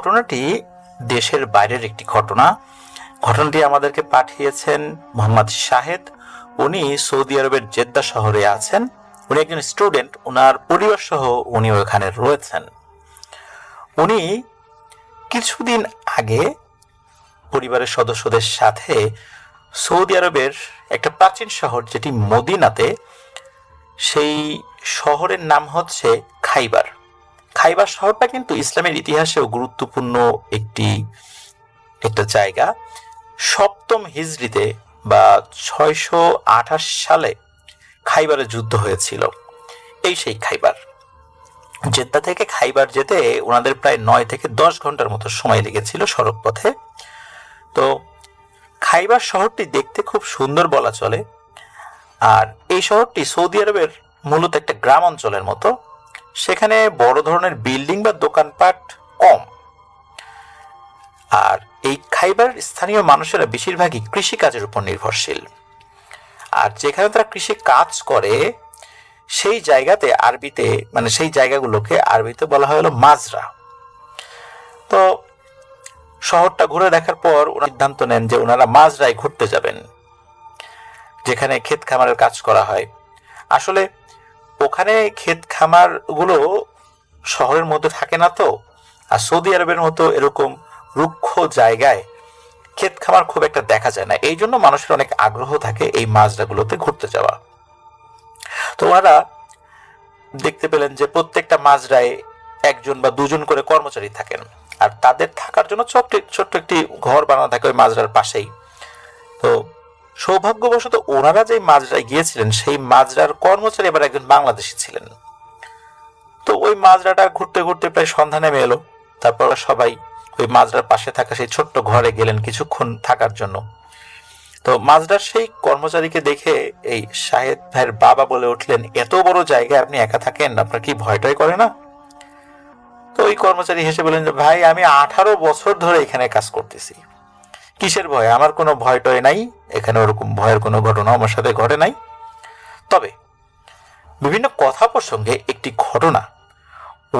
ঘটনাটি দেশের বাইরের একটি ঘটনা। ঘটনাটি আমাদেরকে পাঠিয়েছেন মোহাম্মদ শাহেদ। উনি সৌদি আরবের জেদ্দা শহরে আছেন। উনি একজন স্টুডেন্ট, ওনার পরিবার সহ উনি ওখানে রয়েছেন। উনি কিছুদিন আগে পরিবারের সদস্যদের সাথে সৌদি আরবের একটা প্রাচীন শহর যেটি মদিনাতে, সেই শহরের নাম হচ্ছে খাইবার। খাইবার শহরটা কিন্তু ইসলামের ইতিহাসেও গুরুত্বপূর্ণ একটা জায়গা। সপ্তম হিজরিতে বা 628 সালে খাইবারে যুদ্ধ হয়েছিল। সেই খাইবার, জেদ্দা থেকে খাইবার যেতে ওনাদের প্রায় 9 থেকে 10 ঘন্টার মতো সময় লেগেছিল সড়ক পথে। তো খাইবার শহরটি দেখতে খুব সুন্দর বলা চলে। আর এই শহরটি সৌদি আরবের মূলত একটা গ্রাম অঞ্চলের মতো। সেখানে বড় ধরনের বিল্ডিং বা দোকানপাট কম। আর এই খাইবার স্থানীয় মানুষেরা বেশিরভাগই কৃষি কাজের উপর নির্ভরশীল। আর যেখানে তারা কৃষি কাজ করে সেই জায়গাতে আরবিতে, মানে সেই জায়গাগুলোকে আরবিতে বলা হয় হলো মাজরা। তো শহরটা ঘুরে দেখার পর ওনারা সিদ্ধান্ত নেন যে ওনারা মাজরায় ঘুরতে যাবেন, যেখানে ক্ষেত খামারের কাজ করা হয়। আসলে ওখানে ক্ষেত খামার গুলো শহরের মধ্যে থাকে না তো, আর সৌদি আরবের মতো এরকম রুক্ষ জায়গায় ক্ষেত খামার খুব একটা দেখা যায় না। এই জন্য মানুষের অনেক আগ্রহ থাকে এই মাজরাগুলোতে ঘুরতে যাওয়া। তো ওনারা দেখতে পেলেন যে প্রত্যেকটা মাজরায় একজন বা দুজন করে কর্মচারী থাকেন, আর তাদের থাকার জন্য ছোট্ট একটি ঘর বানানো থাকে ওই মাজরার পাশেই। তো সৌভাগ্যবশত ওনারা যে মাজরায় গিয়েছিলেন সেই মাজরার কর্মচারী এবার একজন বাংলাদেশী ছিলেন। তো ওই মাজরাটা ঘুরতে ঘুরতে প্রায় সন্ধ্যা নেমে এলো। তারপর সবাই ওই মাজরার পাশে থাকা সেই ছোট্ট ঘরে গেলেন কিছুক্ষণ থাকার জন্য। তো মাজরার সেই কর্মচারীকে দেখে এই শাহেদ ভাইয়ের বাবা বলে উঠলেন, এত বড় জায়গায় আপনি একা থাকেন, আপনার কি ভয়টাই করে না? তো ওই কর্মচারী হেসে বললেন যে ভাই, আমি 18 বছর ধরে এখানে কাজ করতেছি, কিসের ভয়? আমার কোনো ভয় টয় নাই, এখানে ওরকম ভয়ের কোনো ঘটনা আমার সাথে ঘটে নাই। তবে বিভিন্ন কথা প্রসঙ্গে একটি ঘটনা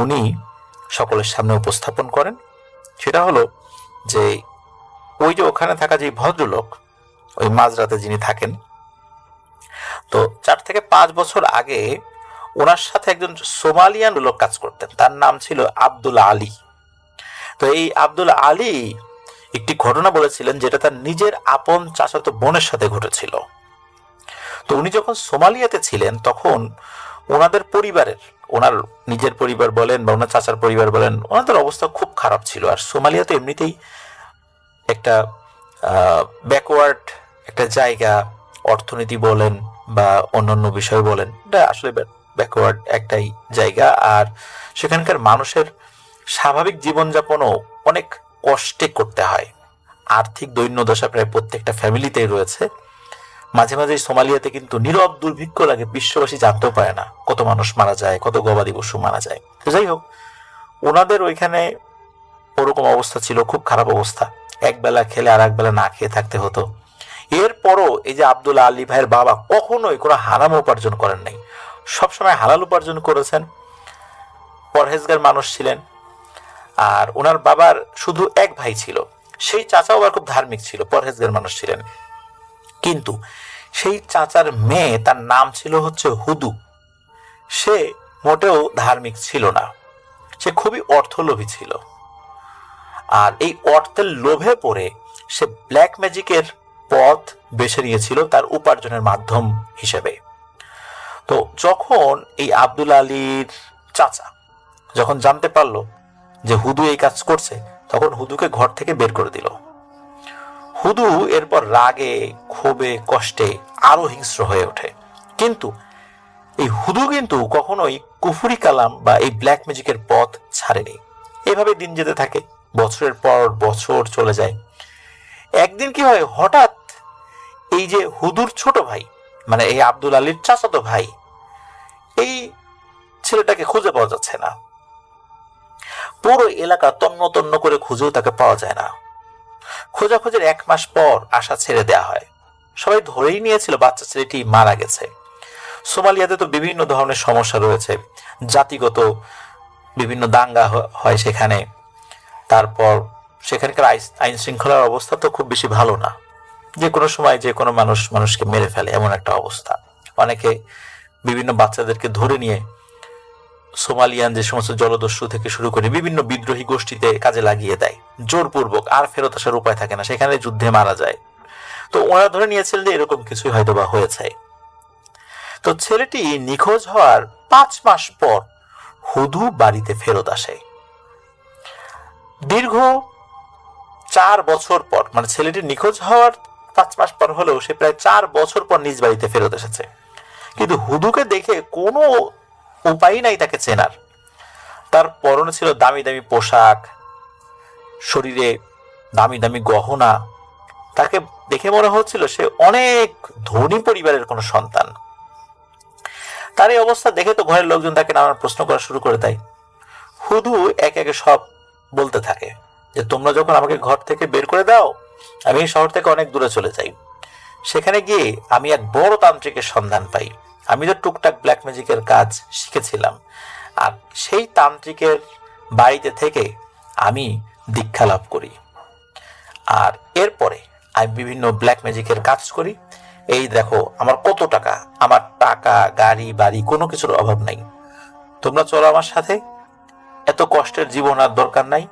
উনি সকলের সামনে উপস্থাপন করেন। সেটা হলো যে ওই যে ওখানে থাকা যে ভদ্রলোক, ওই মাজরাতে যিনি থাকেন, তো 4 থেকে 5 বছর আগে ওনার সাথে একজন সোমালিয়ান লোক কাজ করতেন, তার নাম ছিল আব্দুল আলী। তো এই আব্দুল আলী একটি ঘটনা বলেছিলেন যেটা তার নিজের আপন চাচাতো বোনের সাথে ঘটেছিল। তো উনি যখন সোমালিয়াতে ছিলেন তখন ওনাদের পরিবারের, ওনার নিজের পরিবার বলেন বা ওনার চাচার পরিবার বলেন, ওনাদের অবস্থা খুব খারাপ ছিল। আর সোমালিয়া তো এমনিতেই একটা ব্যাকওয়ার্ড একটা জায়গা, অর্থনীতি বলেন বা অন্যান্য বিষয় বলেন, এটা আসলে ব্যাকওয়ার্ড একটাই জায়গা। আর সেখানকার মানুষের স্বাভাবিক জীবনযাপনও অনেক কষ্টে করতে হয়। আর্থিক দৈন্যদশা প্রায় প্রত্যেকটা ফ্যামিলিতেই রয়েছে। মাঝে মাঝে সোমালিয়াতে কিন্তু নীরব দুর্ভিক্ষ লাগে, বিশ্ববাসী জানতেও পারে না কত মানুষ মারা যায়, কত গবাদি পশু মারা যায়। তো যাই হোক, ওনাদের ওইখানে ওরকম অবস্থা ছিল, খুব খারাপ অবস্থা। একবেলা খেলে আর একবেলা না খেয়ে থাকতে হতো। এরপরও এই যে আব্দুল আলী ভাইয়ের বাবা কখনোই কোনো হারাম উপার্জন করেন নাই, সবসময় হালাল উপার্জন করেছেন। পরহেজগার মানুষ ছিলেন। আর ওনার বাবার শুধু এক ভাই ছিল, সেই চাচাও আবার খুব ধার্মিক ছিল, পরহেজগার মানুষ ছিলেন। কিন্তু সেই চাচার মেয়ে, তার নাম ছিল হচ্ছে হুদু, সে মোটেও ধার্মিক ছিল না, সে খুবই অর্থলোভী ছিল। আর এই অর্থের লোভে পড়ে সে ব্ল্যাক ম্যাজিকের পথ বেছে নিয়েছিল তার উপার্জনের মাধ্যম হিসেবে। তো যখন এই আব্দুল আলীর চাচা যখন জানতে পারলো যে হুদু এই কাজ করছে, তখন হুদুকে ঘর থেকে বের করে দিল। হুদু এরপর রাগে, ক্ষোভে, কষ্টে আরো হিংস্র হয়ে ওঠে। কিন্তু এই হুদু কিন্তু কখনোই কুফরি কালাম বা এই ব্ল্যাক ম্যাজিকের পথ ছাড়েনি। এভাবে দিন যেতে থাকে, বছরের পর বছর চলে যায়। একদিন কি হয়, হঠাৎ এই যে হুদুর ছোট ভাই, মানে এই আব্দুল আলীর চাচাতো ভাই, এই ছেলেটাকে খুঁজে পাওয়া যাচ্ছে না। পুরো এলাকা তন্ন তন্ন করে খুঁজেও তাকে পাওয়া যায় না। খোঁজাখুঁজির 1 মাস পর আশা ছেড়ে দেয়া হয়। সবাই ধরেই নিয়েছিল বাচ্চা ছেলেটি মারা গেছে। সোমালিয়াতে তো বিভিন্ন ধরনের সমস্যা রয়েছে, জাতিগত বিভিন্ন দাঙ্গা হয় সেখানে, তারপর সেখানকার আইন শৃঙ্খলার অবস্থা তো খুব বেশি ভালো না, যে কোনো সময় যে কোনো মানুষকে মেরে ফেলে এমন একটা অবস্থা। অনেকে বিভিন্ন বাচ্চাদেরকে ধরে নিয়ে সোমালিয়ান যে সমস্ত জলদস্যু থেকে শুরু করে বিভিন্ন বিদ্রোহী গোষ্ঠীতে কাজে লাগিয়ে দেয় জোরপূর্বক, আর ফেরত আসার উপায় থাকে না, সেখানে যুদ্ধে মারা যায়। তো ওরা ধরে নিয়েছিল যে এরকম কিছুই হয়তো বা হয়েছে। তো ছেলেটি নিখোঁজ হওয়ার 5 মাস পর হুদু বাড়িতে ফেরত আসে। দীর্ঘ 4 বছর পর, মানে ছেলেটি নিখোঁজ হওয়ার 5 মাস পর হলেও সে প্রায় 4 বছর পর নিজ বাড়িতে ফেরত এসেছে। কিন্তু হুদুকে দেখে কোনো উপায় নাই তাকে চেনার। তার পরনে ছিল দামি দামি পোশাক, শরীরে দামি দামি গহনা। তাকে দেখে মনে হচ্ছিল সে অনেক ধনী পরিবারের কোনো সন্তান। তার এই অবস্থা দেখে তো ঘরের লোকজন তাকে নানান প্রশ্ন করা শুরু করে দেয়। হুদু একে একে সব বলতে থাকে যে তোমরা যখন আমাকে ঘর থেকে বের করে দাও, আমি এই শহর থেকে অনেক দূরে চলে যাই। সেখানে গিয়ে আমি এক বড় তান্ত্রিকের সন্ধান পাই। আমি তো টুকটাক ব্ল্যাক ম্যাজিকের কাজ শিখেছিলাম, আর সেই তান্ত্রিকের বাড়িতে থেকে আমি দীক্ষা লাভ করি। আর এরপরে আমি বিভিন্ন ব্ল্যাক ম্যাজিকের কাজ করি। এই দেখো আমার কত টাকা, আমার টাকা, গাড়ি, বাড়ি কোনো কিছুর অভাব নাই। তোমরা চলো আমার সাথে, এত কষ্টের জীবন আর দরকার নাই।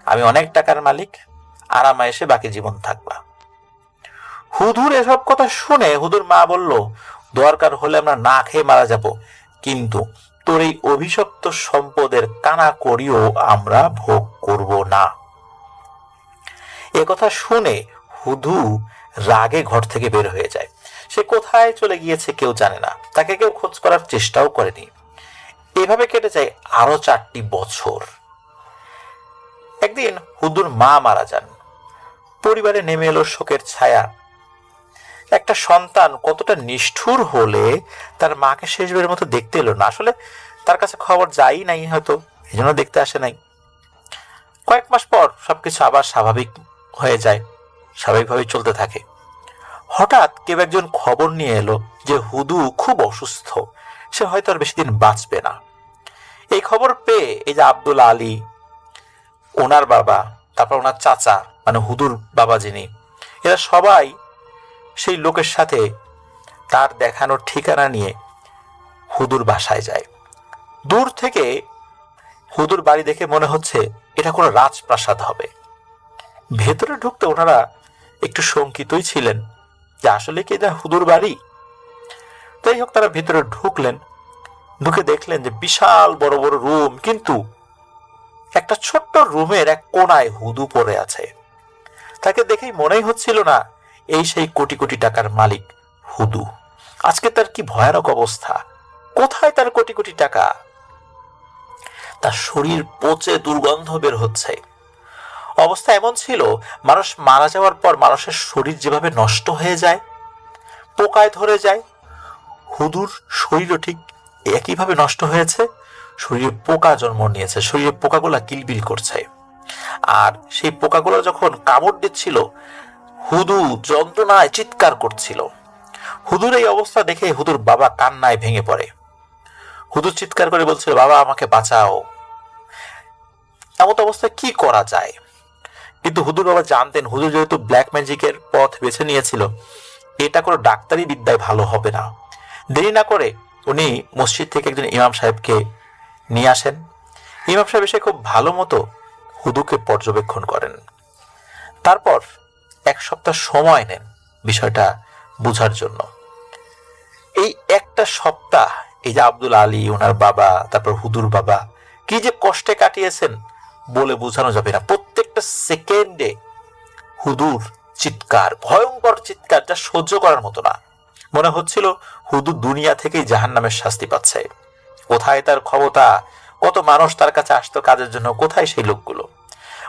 আমি অনেক টাকার মালিক, আরামে এসে বাকি জীবন থাকবা। হুদুর এসব কথা শুনে হুদুর মা বলল, দরকার হলে আমরা না খেয়ে মারা যাব, কিন্তু তোর এই অভিশপ্ত সম্পদের কানা করিও আমরা ভোগ করব না। এ কথা শুনে হুদু রাগে ঘর থেকে বের হয়ে যায়। সে কোথায় চলে গিয়েছে কেউ জানে না, তাকে কেউ খোঁজ করার চেষ্টাও করেনি। এভাবে কেটে যায় আরো 4টি বছর। একদিন হুদুর মা মারা যান। পরিবারে নেমে এলো শোকের ছায়া। একটা সন্তান কতটা নিষ্ঠুর হলে তার মাকে শেষবারের মতো দেখতে এলো না। আসলে তার কাছে খবর যাই নাই, হয়তো এই জন্য দেখতে আসে নাই। কয়েক মাস পর সবকিছু আবার স্বাভাবিক হয়ে যায়, স্বাভাবিকভাবে চলতে থাকে। হঠাৎ কেউ একজন খবর নিয়ে এলো যে হুদু খুব অসুস্থ, সে হয়তো আর বেশি দিন বাঁচবে না। এই খবর পেয়ে এই যে আব্দুল আলী, ওনার বাবা, তারপর ওনার চাচা মানে হুদুর বাবা যিনি, এরা সবাই সেই লোকের সাথে তার দেখানোর ঠিকানা নিয়ে হুদুর বাসায় যায়। দূর থেকে হুদুর বাড়ি দেখে মনে হচ্ছে এটা কোনো রাজপ্রাসাদ হবে। ভেতরে ঢুকতে ওনারা একটু শঙ্কিতই ছিলেন যে আসলে কি এটা হুদুর বাড়ি। যাই হোক, তারা ভেতরে ঢুকলেন। ঢুকে দেখলেন যে বিশাল বড় বড় রুম, কিন্তু একটা ছোট্ট রুমের এক কোনায় হুদু পড়ে আছে। তাকে দেখেই মনেই হচ্ছিল না এই সেই কোটি কোটি টাকার মালিক হুদু। আজকে তার কি ভয়ানক অবস্থা, কোথায় তার কোটি কোটি টাকা? তার শরীর পচে দুর্গন্ধ বের হচ্ছে। অবস্থা এমন ছিল, মানুষ মারা যাওয়ার পর মানুষের শরীর যেভাবে নষ্ট হয়ে যায়, পোকায় ধরে যায়, হুদুর শরীরও ঠিক একইভাবে নষ্ট হয়েছে। শরীরে পোকা জন্ম নিয়েছে, শরীরে পোকাগুলা কিলবিল করছে। আর সেই পোকাগুলো যখন কামড় দিচ্ছিল, হুদু যন্ত্রণায় চিৎকার করছিল। হুদুর এই অবস্থা দেখে হুদুর বাবা কান্নায় ভেঙে পড়ে। হুদুর চিৎকার করে বলছিল, বাবা আমাকে বাঁচাও। এমন অবস্থায় কি করা যায়? কিন্তু হুদুর বাবা জানতেন, হুদুর যেহেতু ব্ল্যাক ম্যাজিকের পথ বেছে নিয়েছিল, এটা কোনো ডাক্তারি বিদ্যায় ভালো হবে না। দেরি না করে উনি মসজিদ থেকে একজন ইমাম সাহেবকে নিয়ে আসেন। ইমাম সাহেব এসে খুব ভালো মতো হুদুকে পর্যবেক্ষণ করেন। তারপর 1 সপ্তাহ সময় নেন বিষয়টা বুঝার জন্য। এই একটা সপ্তাহ এই যে আব্দুল আলী, ওনার বাবা, তারপর হুদুর বাবা কি যে কষ্টে কাটিয়েছেন বলে বোঝানো যাবে না। প্রত্যেকটা সেকেন্ডে হুদুর চিৎকার, ভয়ঙ্কর চিৎকার, যা সহ্য করার মতো না। মনে হচ্ছিল হুদুর দুনিয়া থেকেই জাহান্নামের শাস্তি পাচ্ছে। কোথায় তার ক্ষমতা? কত মানুষ তার কাছে আসতো কাজের জন্য, কোথায় সেই লোকগুলো?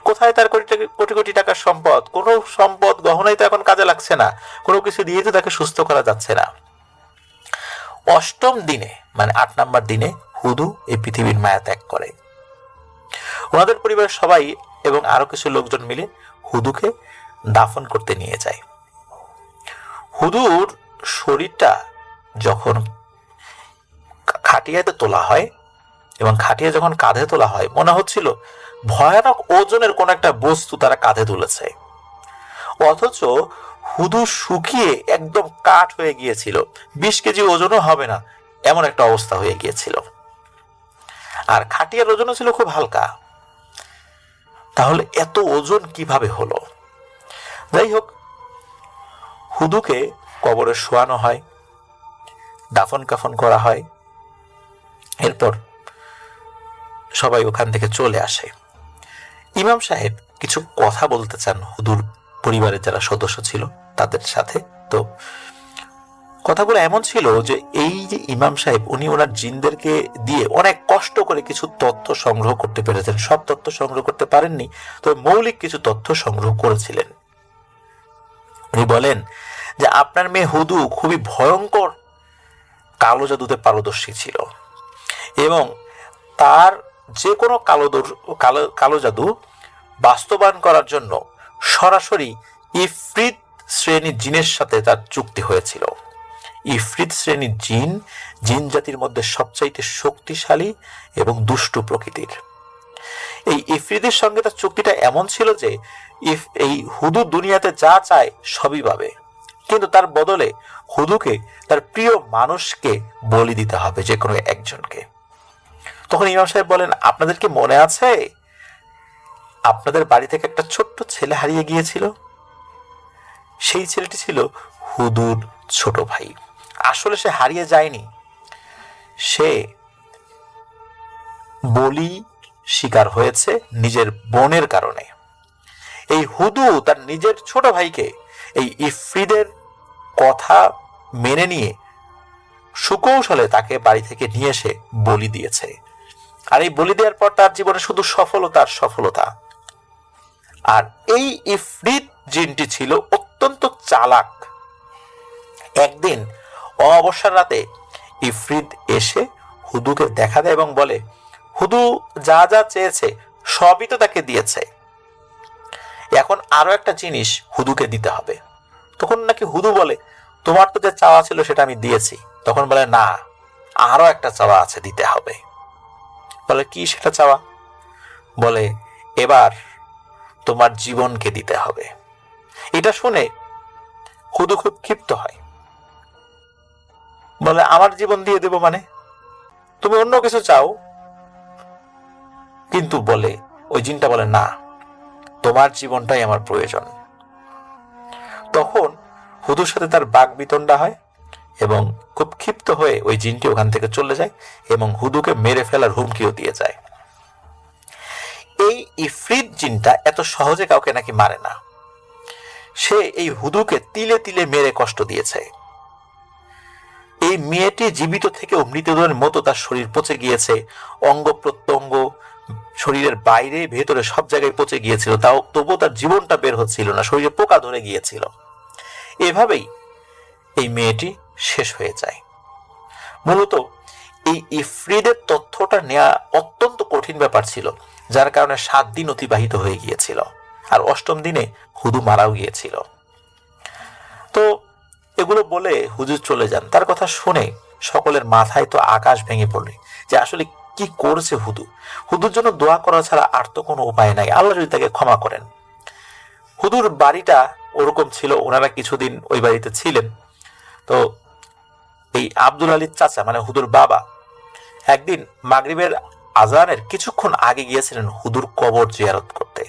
কোথায় তার কোটি কোটি টাকার সম্পদ? কোনো সম্পদ গহনাই তো এখন কাজে লাগছে না, কোনো কিছু দিয়ে তো তাকে সুস্থ করা যাচ্ছে না। 8ম দিনে মানে 8 নম্বর দিনে হুদু এই পৃথিবীর মায়া ত্যাগ করে। ওনাদের পরিবারের সবাই এবং আরো কিছু লোকজন মিলে হুদুকে দাফন করতে নিয়ে যায়। হুদুর শরীরটা যখন খাটিয়াতে তোলা হয়, এবং খাটিয়া যখন কাঁধে তোলা হয় মনে হচ্ছিল ভয়ানক ওজনের কোন একটা বস্তু তারা কাঁধে তুলেছে, অথচ হুদু শুকিয়ে একদম কাঠ হয়ে গিয়েছিল, 20 কেজি ওজনও হবে না এমন একটা অবস্থা হয়ে গিয়েছিল। আর খাটিয়ার ওজনও ছিল খুব হালকা। তাহলে এত ওজন কিভাবে হলো? যাই হোক, হুদুকে কবরে শোয়ানো হয়, দাফন কাফন করা হয়, এরপর সবাই ওখান থেকে চলে আসে। ইমাম সাহেব কিছু কথা বলতে চান হুদুর পরিবারের যারা সদস্য ছিল তাদের সাথে। তো কথাগুলো এমন ছিল যে এই যে ইমাম সাহেব উনি ওনার জিনদেরকে দিয়ে অনেক কষ্ট করে কিছু তথ্য সংগ্রহ করতে পেরেছেন। সব তথ্য সংগ্রহ করতে পারেননি, তবে মৌলিক কিছু তথ্য সংগ্রহ করেছিলেন। উনি বলেন যে আপনার মেয়ে হুদু খুবই ভয়ঙ্কর কালো জাদুতে পারদর্শী ছিল এবং তার যে কোনো কালো জাদু বাস্তবায়ন করার জন্য সরাসরি ইফরিত শ্রেণীর জিনের সাথে তার চুক্তি হয়েছিল। ইফরিত শ্রেণীর জিন জাতির মধ্যে সবচাইতে শক্তিশালী এবং দুষ্টু প্রকৃতির। এই ইফরিতের সঙ্গে তার চুক্তিটা এমন ছিল যে এই হুদু দুনিয়াতে যা চায় সবই পাবে, কিন্তু তার বদলে হুদুকে তার প্রিয় মানুষকে বলি দিতে হবে, যে কোনো একজনকে। তখন ইমাম সাহেব বলেন, আপনাদের কি মনে আছে আপনাদের বাড়ি থেকে একটা ছোট্ট ছেলে হারিয়ে গিয়েছিল? সেই ছেলেটি ছিল হুদুর ছোট ভাই। আসলে সে হারিয়ে যায়নি, সে বলি শিকার হয়েছে নিজের বোনের কারণে। এই হুদু তার নিজের ছোট ভাইকে এই ইফরিদের কথা মেনে নিয়ে সুকৌশলে তাকে বাড়ি থেকে নিয়ে এসে বলি দিয়েছে। আর এই বলি দেওয়ার পর তার জীবনে শুধু সফলতার সফলতা। আর এই ইফরিত জিনটি ছিল অত্যন্ত চালাক। একদিন অমাবস্যার রাতে ইফরিত এসে হুদুকে দেখা দেয় এবং বলে, হুদু যা যা চেয়েছে সবই তো তাকে দিয়েছে, এখন আরো একটা জিনিস হুদুকে দিতে হবে। তখন নাকি হুদু বলে, তোমার তো যে চাওয়া ছিল সেটা আমি দিয়েছি। তখন বলে, না, আরো একটা চাওয়া আছে, দিতে হবে। বলে, কি সেটা চাওয়া? বলে, এবার তোমার জীবনকে দিতে হবে। এটা শুনে হুদু খুব ক্ষিপ্ত হয়, বলে, আমার জীবন দিয়ে দেব মানে? তুমি অন্য কিছু চাও। কিন্তু বলে ওই জিনটা বলে, না, তোমার জীবনটাই আমার প্রয়োজন। তখন হুদুর সাথে তার বাক বিতণ্ডা হয় এবং খুব ক্ষিপ্ত হয়ে ওই জিনটি ওখান থেকে চলে যায় এবং হুদুকে মেরে ফেলার হুমকিও দিয়ে যায়। এই ইফরিত জিনটা এত সহজে কাউকে নাকি মারে না। সে এই হুদুকে তিলে তিলে মেরে কষ্ট দিয়েছে। এই মেয়েটি জীবিত থেকেও মৃতদের মতো তার শরীর পচে গিয়েছে, অঙ্গ প্রত্যঙ্গ শরীরের বাইরে ভেতরে সব জায়গায় পচে গিয়েছিল, তবুও তার জীবনটা বের হচ্ছিল না, শরীরে পোকা ধরে গিয়েছিল। এভাবেই এই মেয়েটি শেষ হয়ে যায়। মূলত এই ইফরিদের তথ্যটা নেওয়া অত্যন্ত কঠিন ব্যাপার ছিল, যার কারণে 7 দিন অতিবাহিত হয়ে গিয়েছিল, আর 8ম দিনে হুদু মারাও গিয়েছিল। তো এগুলো বলে হুজুর চলে যান। তার কথা শুনে সকলের মাথায় তো আকাশ ভেঙে পড়ে যে আসলে কি করছে হুদু। হুদুর জন্য দোয়া করা ছাড়া আর তো কোনো উপায় নাই, আল্লাহ যদি তাকে ক্ষমা করেন। হুদুর বাড়িটা ওরকম ছিল, ওনারা কিছুদিন ওই বাড়িতে ছিলেন। তো এই আব্দুল আলীর চাচা মানে হুদুর বাবা একদিন মাগরিবের আজানের কিছুক্ষণ আগে গিয়েছিলেন হুদুর কবর জিয়ারত করতে।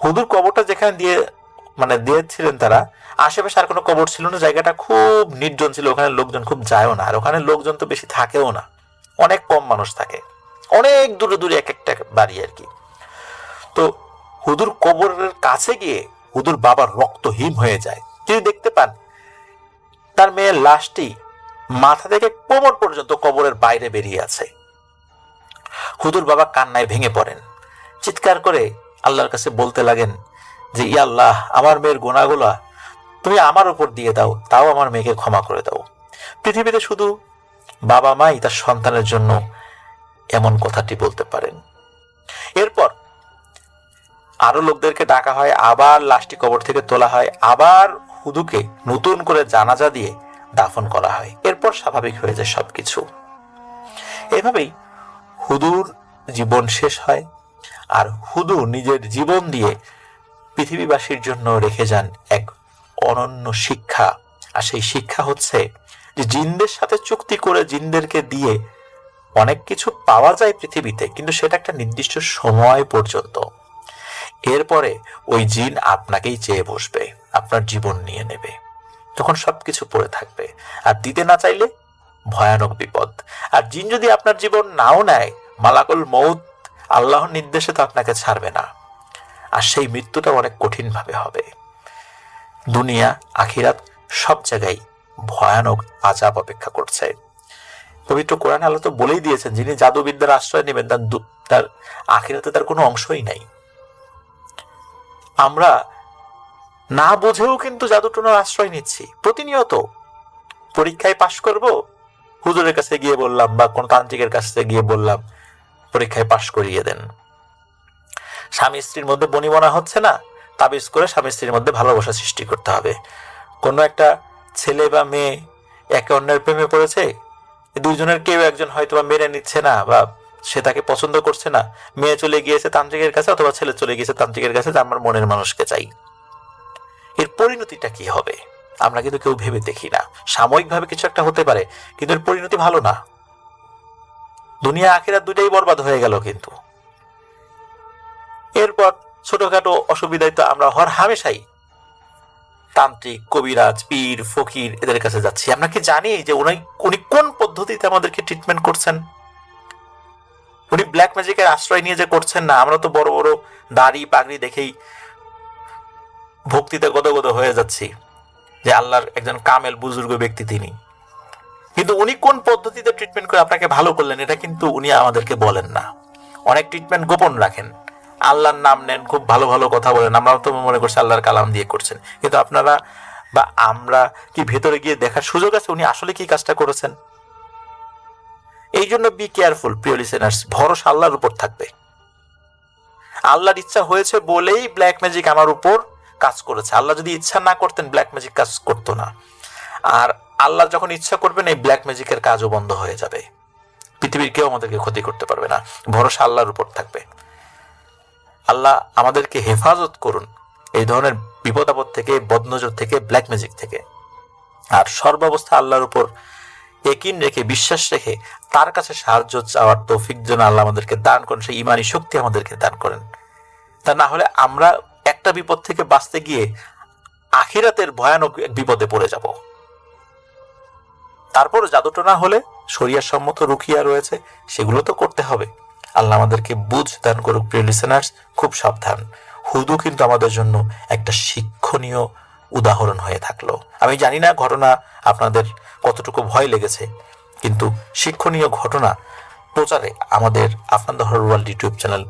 হুদুর কবরটা যেখানে দিয়েছিলেন তারা, আশেপাশে আর কোনো কবর ছিল না, জায়গাটা খুব নির্জন ছিল, ওখানে লোকজন খুব যায়ও না, আর ওখানে লোকজন তো বেশি থাকেও না, অনেক কম মানুষ থাকে, অনেক দূরে দূরে এক একটা বাড়ি আর কি। তো হুদুর কবরের কাছে গিয়ে হুদুর বাবার রক্তহীন হয়ে যায়। তিনি দেখতে পান তার মেয়ের লাশটি মাথা থেকে কোমর পর্যন্ত কবরের বাইরে বেরিয়ে আছে। হুদুর বাবা কান্নায় ভেঙে পড়েন, চিৎকার করে আল্লাহর কাছে বলতে লাগেন যে, ইয়া আল্লাহ, আমার মেয়ের গুনাহগুলো তুমি আমার উপর দিয়ে দাও, তাও আমার মেয়েকে ক্ষমা করে দাও। পৃথিবীতে শুধু বাবা মাই তার সন্তানের জন্য এমন কথাটি বলতে পারেন। এরপর আরো লোকদেরকে ডাকা হয়, আবার লাশটি কবর থেকে তোলা হয়, আবার হুদুকে নতুন করে জানাজা দিয়ে দাফন করা হয়। এরপর স্বাভাবিক হয়ে যায় সবকিছু। এভাবেই হুদুর জীবন শেষ হয়, আর হুদু নিজের জীবন দিয়ে পৃথিবীবাসীর জন্য রেখে যান এক অনন্য শিক্ষা। আর সেই শিক্ষা হচ্ছে যে জিনদের সাথে চুক্তি করে জিনদেরকে দিয়ে অনেক কিছু পাওয়া যায় পৃথিবীতে, কিন্তু সেটা একটা নির্দিষ্ট সময় পর্যন্ত। এরপরে ওই জিন আপনাকেই চেয়ে বসবে, আপনার জীবন নিয়ে নেবে, তখন সবকিছু পড়ে থাকবে। আর দিতে না চাইলে ভয়ানক বিপদ। আর জিন যদি আপনার জীবন নাও নেয়, মালাকুল মউত আল্লাহর নির্দেশে তো আপনাকে ছাড়বে না। আর সেই মৃত্যুটা অনেক কঠিন ভাবে হবে। দুনিয়া আখিরাত সব জায়গায় ভয়ানক আযাব অপেক্ষা করছে। পবিত্র কোরআন আল্লাহ তো বলেই দিয়েছেন, যিনি জাদুবিদ্যার আশ্রয় নেবেন তার আখিরাতে তার কোনো অংশই নাই। আমরা না বুঝেও কিন্তু জাদুটনার আশ্রয় নিচ্ছি প্রতিনিয়ত। পরীক্ষায় পাশ করব, হুজুরের কাছে গিয়ে বললাম বা কোন তান্ত্রিকের কাছে গিয়ে বললাম পরীক্ষায় পাশ করিয়ে দেন। স্বামী স্ত্রীর মধ্যে বনিবনা হচ্ছে না, তাবিজ করে স্বামী স্ত্রীর মধ্যে ভালোবাসা সৃষ্টি করতে হবে। কোনো একটা ছেলে বা মেয়ে একে অন্যের প্রেমে পড়েছে, দুইজনের কেউ একজন হয়তো বা মেনে নিচ্ছে না বা সে তাকে পছন্দ করছে না, মেয়ে চলে গিয়েছে তান্ত্রিকের কাছে অথবা ছেলে চলে গিয়েছে তান্ত্রিকের কাছে যে আমার মনের মানুষকে চাই। এর পরিণতিটা কি হবে আমরা কিন্তু কেউ ভেবে দেখি না। সাময়িকভাবে কিছু একটা হতে পারে, কিন্তু এর পরিণতি ভালো না। দুনিয়া আখিরাত দুটাই বরবাদ হয়ে গেল। কিন্তু এরপর ছোটখাটো অসুবিধায় তো আমরা হর হামেশাই তান্ত্রিক, কবিরাজ, পীর, ফকির এদের কাছে যাচ্ছি। আমরা কি জানি যে উনি কোন পদ্ধতিতে আমাদেরকে ট্রিটমেন্ট করছেন? উনি ব্ল্যাক ম্যাজিকের আশ্রয় নিয়ে যে করছেন না। আমরা তো বড় বড় দাড়ি পাগড়ি দেখেই ভক্তিতে গদগদ হয়ে যাচ্ছি যে আল্লাহর একজন কামেল বুজুর্গ ব্যক্তি তিনি, কিন্তু উনি কোন পদ্ধতিতে ট্রিটমেন্ট করে আপনাকে ভালো করলেন এটা কিন্তু উনি আমাদেরকে বলেন না। অনেক ট্রিটমেন্ট গোপন রাখেন, আল্লাহর নাম নেন, খুব ভালো ভালো কথা বলেন, আমরা তো মনে করছি আল্লাহর কালাম দিয়ে করছেন, কিন্তু আপনারা বা আমরা কি ভেতরে গিয়ে দেখার সুযোগ আছে উনি আসলে কি কাজটা করেছেন? এই জন্য বি কেয়ারফুল প্রিয় লিসেনার্স, ভরসা আল্লাহর উপর থাকবে। আল্লাহর ইচ্ছা হয়েছে বলেই ব্ল্যাক ম্যাজিক আমার উপর কাজ করেছে। আল্লাহ যদি ইচ্ছা না করতেন ব্ল্যাক ম্যাজিক কাজ করতো না। আর আল্লাহ যখন ইচ্ছা করবেন এই ব্ল্যাক ম্যাজিকের কাজও বন্ধ হয়ে যাবে। পৃথিবীর কেউ আমাদেরকে ক্ষতি করতে পারবে না, ভরসা আল্লাহর উপর থাকবে। আল্লাহ আমাদেরকে হেফাজত করুন এই ধরনের বিপদ আপদ থেকে, বদনজর থেকে, ব্ল্যাক ম্যাজিক থেকে। আর সর্বাবস্থা আল্লাহর উপর ইয়াকিন রেখে, বিশ্বাস রেখে তার কাছে সাহায্য চাওয়ার তৌফিক যেন আল্লাহ আমাদেরকে দান করেন, সেই ইমানি শক্তি আমাদেরকে দান করেন। তা না হলে আমরা একটা বিপদ থেকে বাঁচতে গিয়ে আখিরাতের ভয়ানক বিপদে পড়ে যাব। তারপর জাদুটনা হলে শরিয়ার সম্মত রুকিয়া রয়েছে, সেগুলো তো করতে হবে। আল্লাহ আমাদেরকে বুঝ দান করুক। প্রিয় লিসেনার্স, খুব সাবধান, হুদু কিন্তু আমাদের জন্য একটা শিক্ষণীয় উদাহরণ হয়ে থাকলো। আমি জানি না ঘটনা আপনাদের কতটুকু ভয় লেগেছে, কিন্তু শিক্ষণীয় ঘটনা প্রচারে আমাদের Afnan the horror world YouTube channel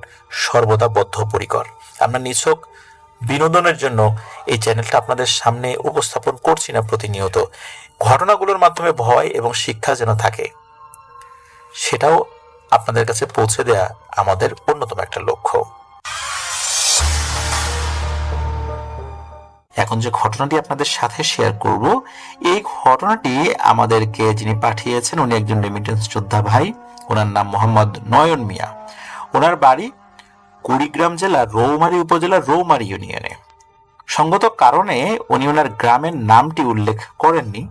সর্বদা বদ্ধপরিকর। আমরা নিছক বিনোদনের জন্য এই চ্যানেলটা আপনাদের সামনে উপস্থাপন করছি না। প্রতিনিয়ত ঘটনাগুলোর মাধ্যমে ভয় এবং শিক্ষা যেন থাকে, সেটাও আপনাদের কাছে পৌঁছে দেয়া আমাদের অন্যতম একটা লক্ষ্য। এখন যে ঘটনাটি আপনাদের সাথে শেয়ার করব, এই ঘটনাটি আমাদেরকে যিনি পাঠিয়েছেন উনি একজন রেমিটেন্স যোদ্ধা ভাই। ওনার নাম মোহাম্মদ নয়ন মিয়া। ওনার বাড়ি কুড়িগ্রাম জেলার রৌমারী উপজেলার রৌমারী ইউনিয়নে। সঙ্গত কারণে উনি ওনার গ্রামের নামটি উল্লেখ করেননি।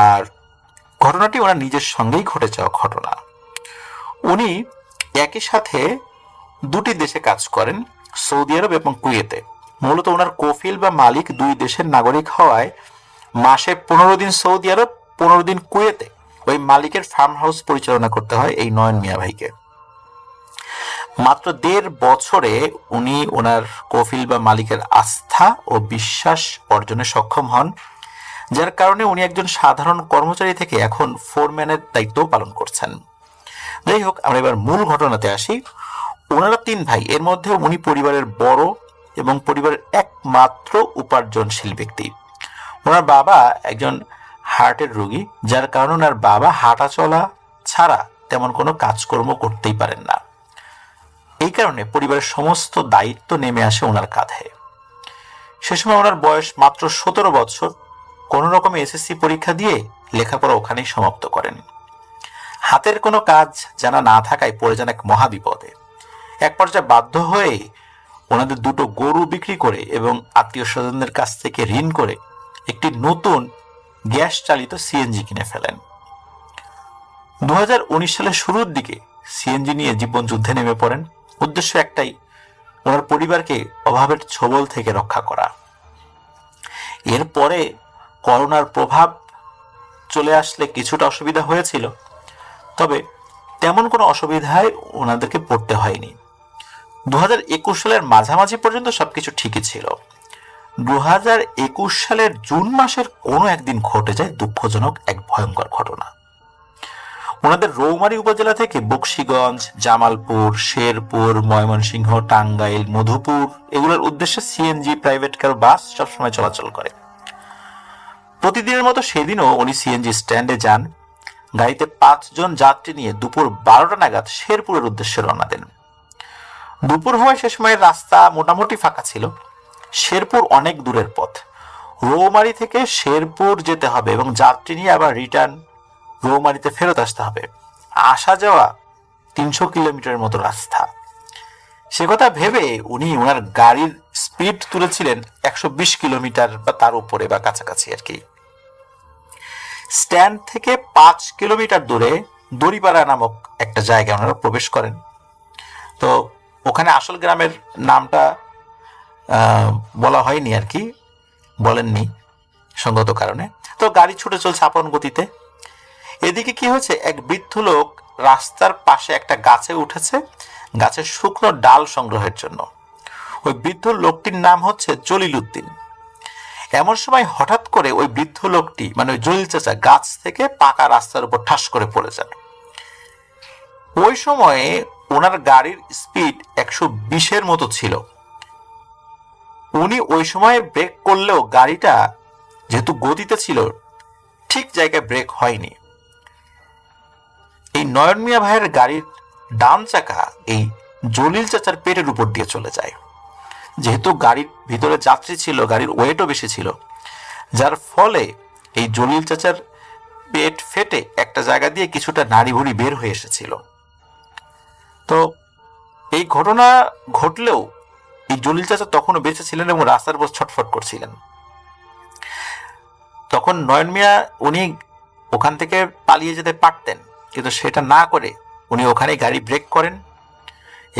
আর ঘটনাটি ওনার নিজের সঙ্গেই ঘটে যাওয়া ঘটনা। উনি একই সাথে দুটি দেশে কাজ করেন, সৌদি আরব এবং কুয়েতে। মূলত ওনার কফিল বা মালিক দুই দেশের নাগরিক হওয়ায় মাসে 15 দিন সৌদি আরব, 15 দিন কুয়েতে ওই মালিকের ফার্ম হাউস পরিচালনা করতে হয় এই নয়ন মিয়া ভাইকে। মাত্র 1.5 বছরে উনি ওনার কফিল বা মালিকের আস্থা ও বিশ্বাস অর্জনে সক্ষম হন, যার কারণে উনি একজন সাধারণ কর্মচারী থেকে এখন ফোরম্যানের দায়িত্ব পালন করছেন। যাই হোক, আমরা এবার মূল ঘটনাতে আসি। ওনারা 3 ভাই, এর মধ্যে উনি পরিবারের বড় এবং পরিবারের একমাত্র উপার্জনশীল ব্যক্তি। ওনার বাবা একজন হার্টের রোগী, যার কারণে ওনার বাবা হাঁটা চলা ছাড়া তেমন কোনো কাজকর্ম করতেই পারেন না। এই কারণে পরিবারের সমস্ত দায়িত্ব নেমে আসে ওনার কাঁধে। সে সময় ওনার বয়স মাত্র 17 বছর। কোন রকমে এসএসসি পরীক্ষা দিয়ে লেখাপড়া ওখানেই সমাপ্ত করেন। হাতের কোনো কাজ জানা না থাকায় পড়ে যান এক মহাবিপদে। এক পর্যায়ে বাধ্য হয়ে ওনাদের দুটো গরু বিক্রি করে এবং আত্মীয় স্বজনদের কাছ থেকে ঋণ করে একটি নতুন গ্যাস চালিত সিএনজি কিনে ফেলেন। 2019 সালের শুরুর দিকে সিএনজি নিয়ে জীবন যুদ্ধে নেমে পড়েন। উদ্দেশ্য একটাই, ওনার পরিবারকে অভাবের ছোবল থেকে রক্ষা করা। এরপরে করোনার প্রভাব চলে আসলে কিছুটা অসুবিধা হয়েছিল, তবে তেমন কোনো অসুবিধায় ওনাদেরকে পড়তে হয়নি। 2021 সালের মাঝামাঝি পর্যন্ত সবকিছু ঠিকই ছিল। 2021 সালের জুন মাসের কোনো একদিন ঘটে যায় দুঃখজনক এক ভয়ঙ্কর ঘটনা। ওনাদের রৌমারী উপজেলা থেকে বকশীগঞ্জ, জামালপুর, শেরপুর, ময়মনসিংহ, টাঙ্গাইল, মধুপুর এগুলোর উদ্দেশ্যে সিএনজি প্রাইভেট কার বাস সবসময় চলাচল করে। প্রতিদিনের মতো সেদিনও উনি সিএনজি স্ট্যান্ডে যান। গাড়িতে 5 জন যাত্রী নিয়ে দুপুর 12টা নাগাদ শেরপুরের উদ্দেশ্যে রওনা দেন। দুপুর হওয়ায় সে সময়ের রাস্তা মোটামুটি ফাঁকা ছিল। শেরপুর অনেক দূরের পথ, রৌমারী থেকে শেরপুর যেতে হবে এবং যাত্রী নিয়ে আবার রিটার্ন রৌমারীতে ফেরত আসতে হবে। আসা যাওয়া 300 কিলোমিটারের মতো রাস্তা। সে কথা ভেবে উনি ওনার গাড়ির স্পিড তুলেছিলেন 120 কিলোমিটার বা তার উপরে বা কাছাকাছি আর কি। স্ট্যান্ড থেকে 5 কিলোমিটার দূরে দড়িপাড়া নামক একটা জায়গায় ওনারা প্রবেশ করেন। তো ওখানে আসল গ্রামের নামটা বলা হয়নি আর কি, বলেননি সঙ্গত কারণে। তো গাড়ি ছুটে চলছে আপন গতিতে। এদিকে কি হচ্ছে, এক বৃদ্ধ লোক রাস্তার পাশে একটা গাছে উঠেছে গাছের শুকনো ডাল সংগ্রহের জন্য। ওই বৃদ্ধ লোকটির নাম হচ্ছে জলিল উদ্দিন। এমন সময় হঠাৎ করে ওই বৃদ্ধ লোকটি মানে ওই জলিল চাচা গাছ থেকে পাকা রাস্তার উপর ঠাস করে পড়ে যান। ওই সময়ে ওনার গাড়ির স্পিড 120-এর মতো ছিল। উনি ওই সময় ব্রেক করলেও গাড়িটা যেহেতু গতিতে ছিল ঠিক জায়গায় ব্রেক হয়নি। এই নয়ন মিয়া ভাইয়ের গাড়ির ডান চাকা এই জলিল চাচার পেটের উপর দিয়ে চলে যায়। যেহেতু গাড়ির ভিতরে যাত্রী ছিল, গাড়ির ওয়েটও বেশি ছিল, যার ফলে এই জলিল চাচার পেট ফেটে একটা জায়গা দিয়ে কিছুটা নাড়ি ভুড়ি বের হয়ে এসেছিল। তো এই ঘটনা ঘটলেও এই জলিল চাচা তখনও বেঁচে ছিলেন এবং রাস্তার উপর ছটফট করছিলেন। তখন নয়ন মিয়া উনি ওখান থেকে পালিয়ে যেতে পারতেন, কিন্তু সেটা না করে উনি ওখানে গাড়ি ব্রেক করেন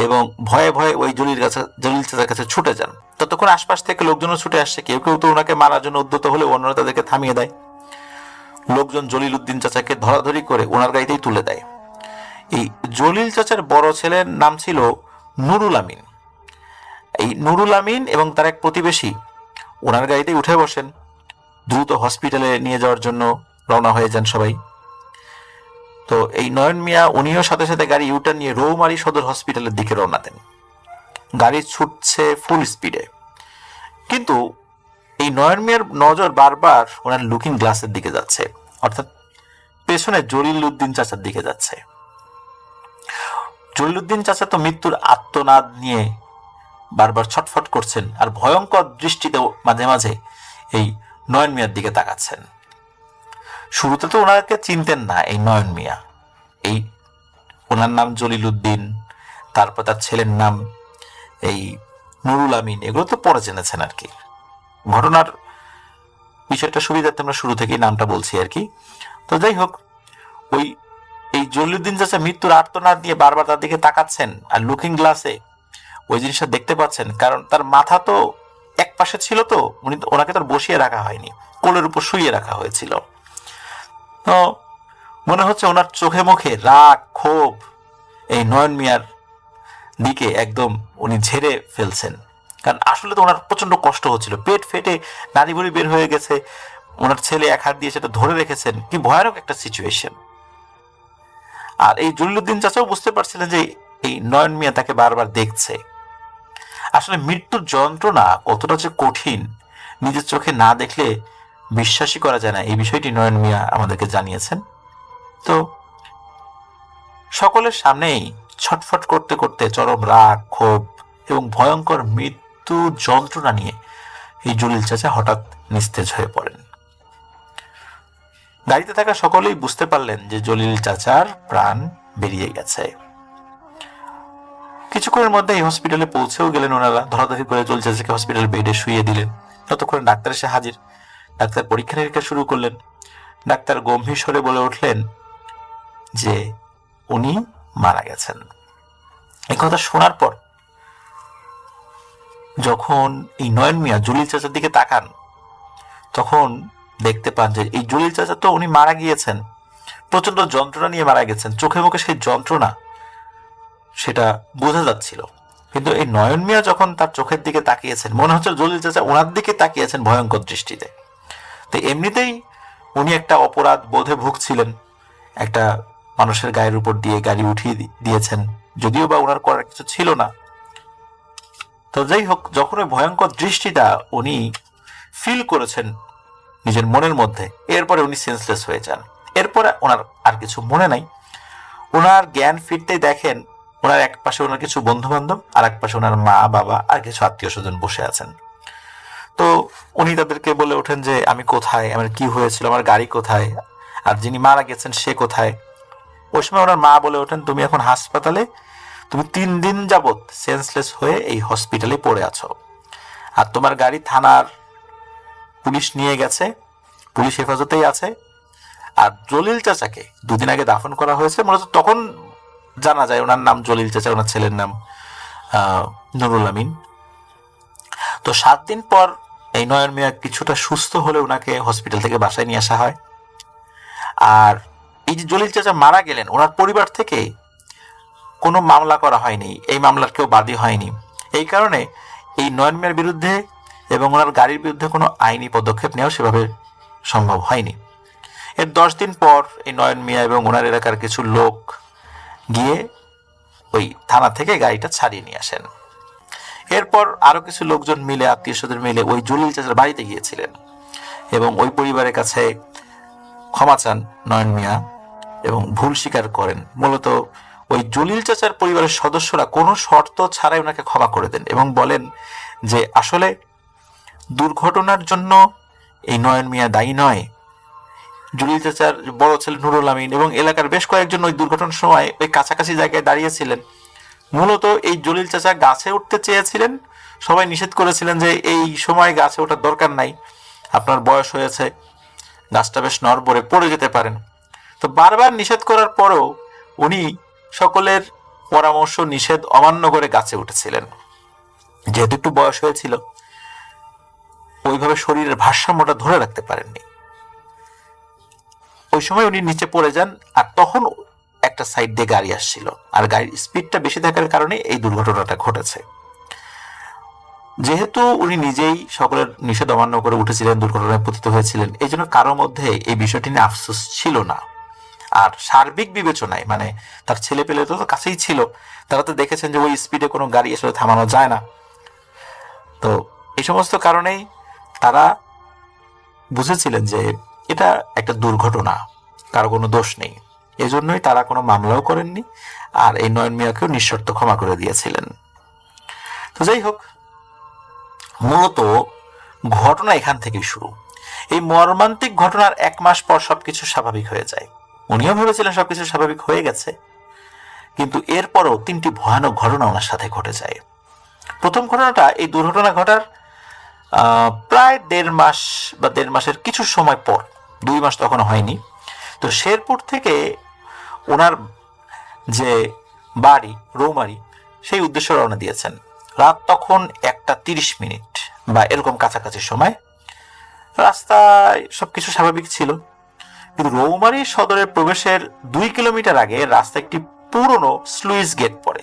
এবং ভয়ে ভয়ে ওই জলিল চাচার কাছে ছুটে যান। ততক্ষণ আশপাশ থেকে লোকজনও ছুটে আসছে, কেউ কেউ তো ওনাকে মারার জন্য উদ্যত হলে অন্যরা তাদেরকে থামিয়ে দেয়। লোকজন জলিল উদ্দিন চাচাকে ধরাধরি করে ওনার গাড়িতেই তুলে দেয়। এই জলিল চাচার বড় ছেলের নাম ছিল নুরুল আমিন। এই নুরুল আমিন এবং তার এক প্রতিবেশী ওনার গাড়িতেই উঠে বসেন। দ্রুত হসপিটালে নিয়ে যাওয়ার জন্য রওনা হয়ে যান সবাই। তো এই নয়ন মিয়া উনিও সাথে সাথে গাড়ি ইউটার্ন নিয়ে রৌমারী সদর হসপিটালের দিকে রওনা দেন। গাড়ি ছুটছে ফুল স্পিডে, কিন্তু এই নয়ন মিয়ার নজর বারবার ওনার লুকিং গ্লাসের দিকে যাচ্ছে, অর্থাৎ পেছনে জলিল উদ্দিন চাচার দিকে যাচ্ছে। জলিল উদ্দিন চাচা তো মৃত্যুর আত্মনাদ নিয়ে বারবার ছটফট করছেন আর ভয়ঙ্কর দৃষ্টিতে মাঝে মাঝে এই নয়ন মিয়ার দিকে তাকাচ্ছেন। শুরুতে তো ওনাকে চিনতেন না এই নয়ন মিয়া। এই ওনার নাম জলিল উদ্দিন, তারপর তার ছেলের নাম এই নুরুল আমিন, এগুলো তো পরে জেনেছেন আর কি। ঘটনার বিষয়টা সুবিধার্থে আমরা শুরু থেকেই নামটা বলছি আর কি। তো যাই হোক, ওই এই জলিলউদ্দিন চাচা মৃত্যুর আর্তনাদ দিয়ে বারবার তার দিকে তাকাচ্ছেন আর লুকিং গ্লাসে ওই জিনিসটা দেখতে পাচ্ছেন, কারণ তার মাথা তো এক পাশে ছিল, তো ওনাকে তো বসিয়ে রাখা হয়নি, কোলের উপর শুইয়ে রাখা হয়েছিল। তো মনে হচ্ছে ওনার চোখে মুখে রাগ ক্ষোভ এই নয়ন মিয়ার দিকে একদম উনি ঝেড়ে ফেলছেন। কারণ আসলে তো ওনার প্রচন্ড কষ্ট হচ্ছিল, পেট ফেটে নাড়ি ভুড়ি বের হয়ে গেছে, ওনার ছেলে এক হাত দিয়ে সেটা ধরে রেখেছেন, কি ভয়ানক একটা সিচুয়েশন। আর এই জলিলউদ্দিন চাচাও বুঝতে পারছিলেন যে এই নয়ন মিয়া তাকে বারবার দেখছে। আসলে মৃত্যুর যন্ত্রণা কতটা যে কঠিন নিজের চোখে না দেখলে বিশ্বাসই করা যায় না, এই বিষয়টি নয়ন মিয়া আমাদেরকে জানিয়েছেন। তো সকলের সামনেই ছটফট করতে করতে চরম রাগ ক্ষোভ এবং ভয়ঙ্কর মৃত্যু যন্ত্রণা নিয়ে এই জলিল চাচা হঠাৎ নিস্তেজ হয়ে পড়েন। গাড়িতে থাকা সকলেই বুঝতে পারলেন যে জলিল চাচার প্রাণ বেরিয়ে গেছে। কিছুক্ষণের মধ্যে এই হসপিটালে পৌঁছেও গেলেন ওনারা। ধরাধরি করে জলিল চাচাকে হসপিটাল বেডে শুইয়ে দিলেন। ততক্ষণে ডাক্তার এসে হাজির। ডাক্তার পরীক্ষা নিরীক্ষা শুরু করলেন। ডাক্তার গম্ভীর স্বরে বলে উঠলেন যে উনি মারা গেছেন। এই কথা শোনার পর যখন এই নয়ন মিয়া জলিল চাচার দিকে তাকান, তখন দেখতে পান যে এই জলিল চাচা তো উনি মারা গিয়েছেন, প্রচন্ড যন্ত্রণা নিয়ে মারা গেছেন। চোখে মুখে সেই যন্ত্রণা সেটা বোঝা যাচ্ছিল। কিন্তু এই নয়ন মিয়া যখন তার চোখের দিকে তাকিয়েছেন, মনে হচ্ছে জলিল চাচা ওনার দিকে তাকিয়েছেন ভয়ঙ্কর দৃষ্টিতে। তো এমনিতেই উনি একটা অপরাধ বোধে ভুগছিলেন, একটা মানুষের গায়ের উপর দিয়ে গাড়ি উঠিয়ে দিয়েছেন, যদিও বা ওনার করার কিছু ছিল না। তো যাই হোক, যখন ওই ভয়ঙ্কর দৃষ্টিটা উনি ফিল করেছেন নিজের মনের মধ্যে, এরপরে উনি সেন্সলেস হয়ে যান। এরপরে ওনার আর কিছু মনে নাই। ওনার জ্ঞান ফিরতেই দেখেন ওনার এক পাশে ওনার কিছু বন্ধু বান্ধব, আর এক পাশে ওনার মা বাবা আর কিছু আত্মীয় স্বজন বসে আছেন। তো উনি তাদেরকে বলে ওঠেন যে আমি কোথায়, আমার কি হয়েছিল, আমার গাড়ি কোথায়, আর যিনি মারা গেছেন সে কোথায়। ওই সময় ওনার মা বলে ওঠেন, তুমি এখন হাসপাতালে, তুমি 3 দিন যাবত সেন্সলেস হয়ে এই হসপিটালে পড়ে আছো, আর তোমার গাড়ি থানার পুলিশ নিয়ে গেছে, পুলিশ হেফাজতেই আছে। আর জলিল চাচাকে 2 দিন আগে দাফন করা হয়েছে। মূলত তখন জানা যায় ওনার নাম জলিল চাচা, ওনার ছেলের নাম নুরুল আমিন। তো 7 দিন পর এই নয়ন মিয়া কিছুটা সুস্থ হলে ওনাকে হসপিটাল থেকে বাসায় নিয়ে আসা হয়। আর এই যে জলিল চাচা মারা গেলেন, ওনার পরিবার থেকে কোনো মামলা করা হয়নি, এই মামলার কেউ বাদী হয়নি। এই কারণে এই নয়ন মিয়ার বিরুদ্ধে এবং ওনার গাড়ির বিরুদ্ধে কোনো আইনি পদক্ষেপ নেওয়া সেভাবে সম্ভব হয়নি। এর 10 দিন পর এই নয়ন মিয়া এবং ওনার এলাকার কিছু লোক গিয়ে ওই থানা থেকে গাড়িটা ছাড়িয়ে নিয়ে আসেন। এরপর আরো কিছু লোকজন মিলে, আত্মীয় স্বজন মিলে ওই জলিল চাচার বাড়িতে গিয়েছিলেন এবং ওই পরিবারের কাছে ক্ষমা চান নয়ন মিয়া এবং ভুল স্বীকার করেন। মূলত ওই জলিল চাচার পরিবারের সদস্যরা কোনো শর্ত ছাড়াই ওনাকে ক্ষমা করে দেন এবং বলেন যে আসলে দুর্ঘটনার জন্য এই নয়ন মিয়া দায়ী নয়। জলিল চাচার বড় ছেলে নুরুল আমিন এবং এলাকার বেশ কয়েকজন ওই দুর্ঘটনার সময় ওই কাছাকাছি জায়গায় দাঁড়িয়েছিলেন। মূলত এই জলিল চাচা গাছে উঠতে চেয়েছিলেন, সবাই নিষেধ করেছিলেন যে এই সময় গাছে ওঠার দরকার নাই, আপনার বয়স হয়েছে, গাছটা বেশ নড়বড়ে, পড়ে যেতে পারেন। তো বারবার নিষেধ করার পরও উনি সকলের পরামর্শ নিষেধ অমান্য করে গাছে উঠেছিলেন। যেহেতু একটু বয়স হয়েছিল, ওইভাবে শরীরের ভারসাম্যটা ধরে রাখতে পারেননি। ওই সময় উনি নিচে পড়ে যান, আর তখন একটা সাইড দিয়ে গাড়ি আসছিল, আর গাড়ির স্পিডটা বেশি থাকার কারণে এই দুর্ঘটনাটা ঘটেছে। যেহেতু উনি নিজেই সকলের নিষেধ অমান্য করে উঠেছিলেন, দুর্ঘটনায় পতিত হয়েছিলেন, এই জন্য কারোর মধ্যে এই বিষয়টি নিয়ে আফসোস ছিল না। আর সার্বিক বিবেচনায়, মানে তার ছেলে পেলে তো কাছেই ছিল, তারা তো দেখেছেন যে ওই স্পিডে কোনো গাড়ি আসলে থামানো যায় না। তো এই সমস্ত কারণেই তারা বুঝেছিলেন যে এটা একটা দুর্ঘটনা, কারো কোনো দোষ নেই। এজন্যই তারা কোনো মামলাও করেননি, আর এই নয়ন মিয়াকেও নিঃশর্ত ক্ষমা করে দিয়েছিলেন। তো যাই হোক, মূলত ঘটনা এখান থেকেই শুরু। এই মর্মান্তিক ঘটনার 1 মাস পর সবকিছু স্বাভাবিক হয়ে যায়। উনিও ভেবেছিলেন সবকিছু স্বাভাবিক হয়ে গেছে, কিন্তু এরপরও 3টি ভয়ানক ঘটনা ওনার সাথে ঘটে যায়। প্রথম ঘটনাটা, এই দুর্ঘটনা ঘটার প্রায় 1.5 মাস বা 1.5 মাসের কিছু সময় পর, 2 মাস তখন হয়নি। তো শেরপুর থেকে ওনার যে বাড়ি রৌমারি, সেই উদ্দেশ্যে রওনা দিয়েছেন। রাত তখন 1:30 বা এরকম কাছাকাছি সময়। রাস্তায় সবকিছু স্বাভাবিক ছিল, কিন্তু রৌমারি সদরের প্রবেশের 2 কিলোমিটার আগে রাস্তায় একটি পুরনো স্লুইস গেট পড়ে।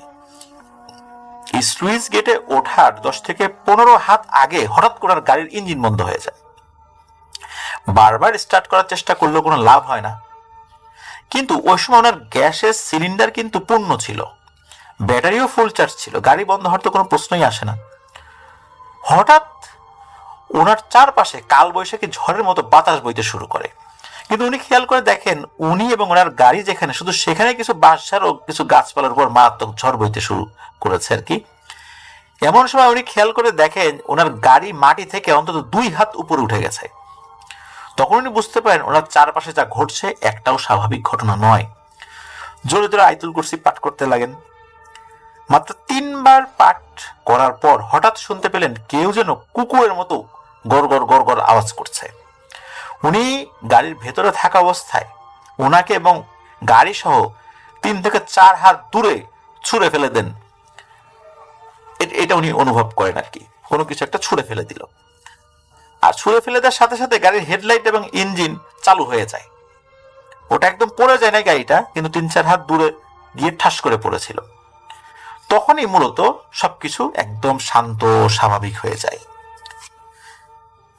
এই স্লুইস গেটে ওঠার 10 থেকে 15 হাত আগে হঠাৎ করে গাড়ির ইঞ্জিন বন্ধ হয়ে যায়। বারবার স্টার্ট করার চেষ্টা করলেও কোনো লাভ হয় না। কিন্তু ওই সময় ওনার গ্যাসের সিলিন্ডার কিন্তু পূর্ণ ছিল, ব্যাটারিও ফুল চার্জ ছিল, গাড়ি বন্ধ হওয়ার তো কোনো প্রশ্নই আসে না। হঠাৎ ওনার চারপাশে কালবৈশাখী ঝড়ের মতো বাতাস বইতে শুরু করে। কিন্তু উনি খেয়াল করে দেখেন, উনি এবং ওনার গাড়ি যেখানে, শুধু সেখানে কিছু বাঁশঝাড় ও কিছু গাছপালার উপর মারাত্মক ঝড় বইতে শুরু করেছে আর কি। এমন সময় উনি খেয়াল করে দেখেন ওনার গাড়ি মাটি থেকে অন্তত 2 হাত উপরে উঠে গেছে। তখন উনি বুঝতে পারেন ওনার চারপাশে যা ঘটছে একটাও স্বাভাবিক ঘটনা নয়। জোরে জোরে আয়াতুল কুরসি পাঠ করতে লাগেন। মাত্র 3বার পাঠ করার পর হঠাৎ শুনতে পেলেন কেউ যেন কুকুরের মতো গড় গড় গড় গড় আওয়াজ করছে। উনি গাড়ির ভেতরে থাকা অবস্থায় ওনাকে এবং গাড়ি সহ 3 থেকে 4 হাত দূরে ছুঁড়ে ফেলে দেন। এটা উনি অনুভব করেন আর কি, কোনো কিছু একটা ছুঁড়ে ফেলে দিল। আর ছুঁড়ে ফেলে দেওয়ার সাথে সাথে গাড়ির হেডলাইট এবং ইঞ্জিন চালু হয়ে যায়। ওটা একদম পড়ে যায় না গাড়িটা, কিন্তু 3-4 হাত দূরে গিয়ে ঠাস করে পড়েছিল। তখনই মূলত সবকিছু একদম শান্ত স্বাভাবিক হয়ে যায়।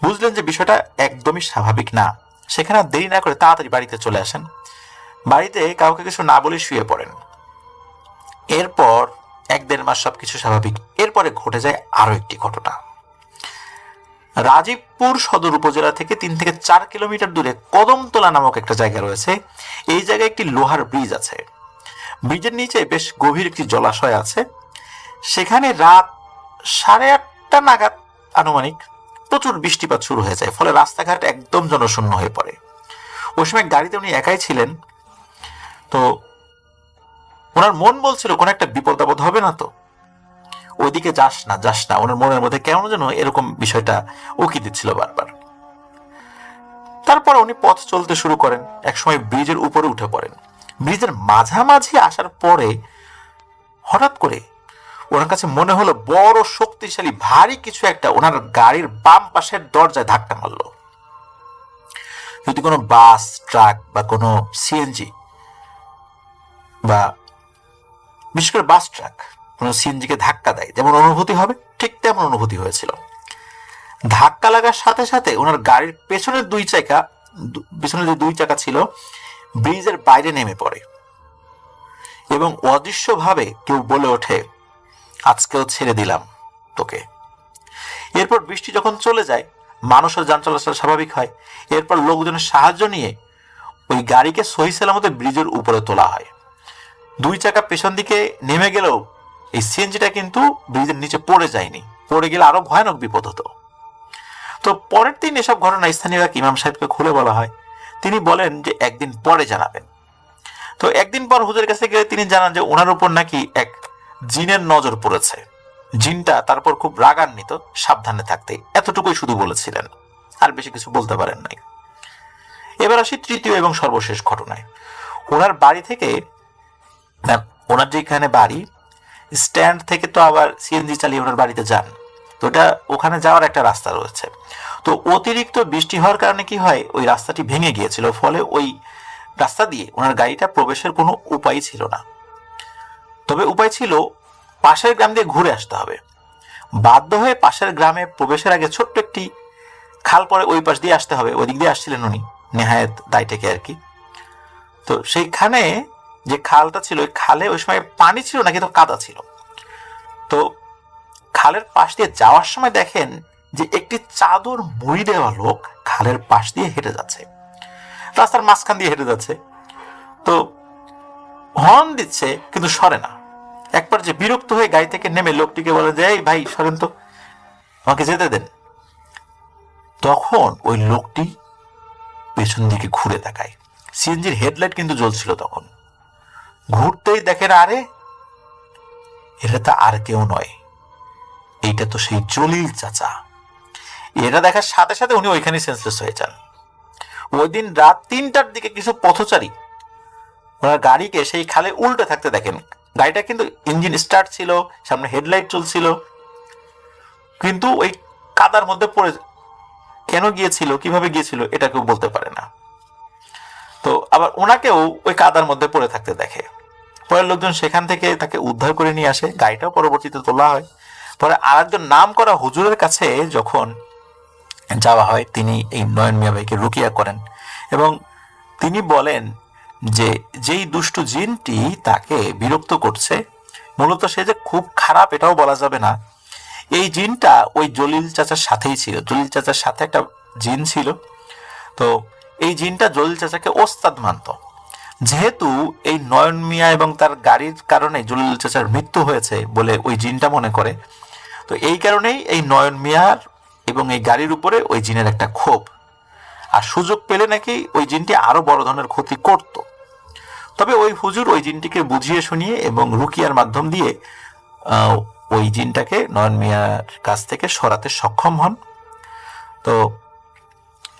বুঝলেন যে বিষয়টা একদমই স্বাভাবিক না। সেখানে দেরি না করে তাড়াতাড়ি বাড়িতে চলে আসেন। বাড়িতে কাউকে কিছু না বলে শুয়ে পড়েন। এরপর 1-1.5 মাস সবকিছু স্বাভাবিক। এরপরে ঘটে যায় আরো একটি ঘটনা। রাজীবপুর সদর উপজেলা থেকে 3 থেকে 4 কিলোমিটার দূরে কদমতলা নামক একটা জায়গা রয়েছে। এই জায়গায় একটি লোহার ব্রিজ আছে। ব্রিজের নিচে বেশ গভীর একটি জলাশয় আছে। সেখানে রাত 8:30 নাগাদ আনুমানিক প্রচুর বৃষ্টিপাত শুরু হয়ে যায়, ফলে রাস্তাঘাট একদম জনশূন্য হয়ে পড়ে। ওই সময় গাড়িতে উনি একাই ছিলেন। তো ওনার মন বলছিল কোনো একটা বিপদ আপদ হবে না তো, ওইদিকে যাস না যাস না। ওনার মনের মধ্যে কেমন যেন এরকম বিষয়টা উকি দিচ্ছিল বারবার। তারপর উনি পথ চলতে শুরু করেন। একসময় ব্রিজের উপরে উঠে পড়েন। ব্রিজের মাঝামাঝি আসার পরে হঠাৎ করে ওনার কাছে মনে হলো বড় শক্তিশালী ভারী কিছু একটা ওনার গাড়ির বাম পাশের দরজায় ধাক্কা মারলো। যদি কোনো বাস, ট্রাক বা কোনো সিএনজি বা বিশেষ করে বাস, ট্রাক কোনো সিএনজিকে ধাক্কা দেয় যেমন অনুভূতি হবে, ঠিক তেমন অনুভূতি হয়েছিল। ধাক্কা লাগার সাথে সাথে ওনার গাড়ির পেছনের পিছনে যে 2 চাকা ছিল ব্রিজের বাইরে নেমে পড়ে এবং অদৃশ্যভাবে কেউ বলে ওঠে, আজকেও ছেড়ে দিলাম তোকে। এরপর বৃষ্টি যখন চলে যায়, মানুষের যান চলাচল স্বাভাবিক হয়। এরপর লোকজনের সাহায্য নিয়ে ওই গাড়িকে সহি সালামতে ব্রিজের উপরে তোলা হয়। 2 চাকা পেছন দিকে নেমে গেলেও এই সিএনজিটা কিন্তু ব্রিজের নিচে পড়ে যায়নি। পড়ে গেলে আরো ভয়ানক বিপদ হতো। তো পরের দিন এসব ঘটনা স্থানীয় এক ইমাম সাহেবকে খুলে বলা হয়। তিনি বলেন যে একদিন পরে জানাবেন। তো একদিন পর হুজুরের কাছে গেলে তিনি জানান যে ওনার উপর নাকি এক জিনের নজর পড়েছে। জিনটা তারপর খুব রাগান্বিত, সাবধানে থাকতে, এতটুকুই শুধু বলেছিলেন, আর বেশি কিছু বলতে পারেন নাই। এবার আসি তৃতীয় এবং সর্বশেষ ঘটনায়। ওনার বাড়ি থেকে, ওনার যেখানে বাড়ি, স্ট্যান্ড থেকে তো আবার সিএনজি চালিয়ে ওনার বাড়িতে যান। তো ওটা ওখানে যাওয়ার একটা রাস্তা রয়েছে। তো অতিরিক্ত বৃষ্টি হওয়ার কারণে কি হয়, ওই রাস্তাটি ভেঙে গিয়েছিল। ফলে ওই রাস্তা দিয়ে ওনার গাড়িটা প্রবেশের কোনো উপায় ছিল না। তবে উপায় ছিল পাশের গ্রাম দিয়ে ঘুরে আসতে হবে। বাধ্য হয়ে পাশের গ্রামে প্রবেশের আগে ছোট্ট একটি খাল পরে ওই পাশ দিয়ে আসতে হবে। ওই দিক দিয়ে আসছিলেন উনি নেহায়েত দায় থেকে আর কি। তো সেইখানে যে খালটা ছিল, ওই খালে ওই সময় পানি ছিল না, কিন্তু কাদা ছিল। তো খালের পাশ দিয়ে যাওয়ার সময় দেখেন যে একটি চাদর মুড়ি দেওয়া লোক খালের পাশ দিয়ে হেঁটে যাচ্ছে, রাস্তার মাঝখান দিয়ে হেঁটে যাচ্ছে। তো হর্ন দিচ্ছে কিন্তু সরে না। একবার যে বিরক্ত হয়ে গাড়ি থেকে নেমে লোকটিকে বলে যে, এই ভাই সরেন তো, আমাকে যেতে দেন। তখন ওই লোকটি পেছন দিকে ঘুরে তাকায়। সিএনজির হেডলাইট কিন্তু জ্বলছিল তখন। ঘুরতেই দেখেন, আরে এটা তো আর কেউ নয়, এইটা তো সেই জলিল চাচা। এটা দেখার সাথে সাথে উনি ওইখানে সেন্সলেস হয়ে যান। ওই দিন রাত 3টার দিকে কিছু পথচারী ওনার গাড়িকে সেই খালে উল্টে থাকতে দেখেন। গাড়িটা কিন্তু ইঞ্জিন স্টার্ট ছিল, সামনে হেডলাইট চলছিল, কিন্তু ওই কাদার মধ্যে পড়ে কেন গিয়েছিল, কিভাবে গিয়েছিল, এটা কেউ বলতে পারে না। তো আবার ওনাকেও ওই কাদার মধ্যে পড়ে থাকতে দেখে। পরে লোকজন সেখান থেকে তাকে উদ্ধার করে নিয়ে আসে। গাড়িটাও পরবর্তীতে তোলা হয়। পরে আরেকজন নাম করা হুজুরের কাছে যখন যাওয়া হয়, তিনি এই নয়ন মিয়া ভাইকে রুকিয়া করেন এবং তিনি বলেন যে যেই দুষ্টু জিনটি তাকে বিরক্ত করছে, মূলত সে যে খুব খারাপ এটাও বলা যাবে না। এই জিনটা ওই জলিল চাচার সাথেই ছিল। জলিল চাচার সাথে একটা জিন ছিল। তো এই জিনটা জলিল চাচাকে ওস্তাদ মানত। যেহেতু এই নয়ন মিয়া এবং তার গাড়ির কারণে জলিল চাচার মৃত্যু হয়েছে বলে ওই জিনটা মনে করে, তো এই কারণেই এই নয়ন মিয়ার এবং এই গাড়ির উপরে ওই জিনের একটা ক্ষোভ। আর সুযোগ পেলে নাকি ওই জিনটি আরো বড় ধরনের ক্ষতি করত। তবে ওই হুজুর ওই জিনটিকে বুঝিয়ে শুনিয়ে এবং রুকিয়ার মাধ্যম দিয়ে ওই জিনটাকে নয়ন মিয়ার কাছ থেকে সরাতে সক্ষম হন। তো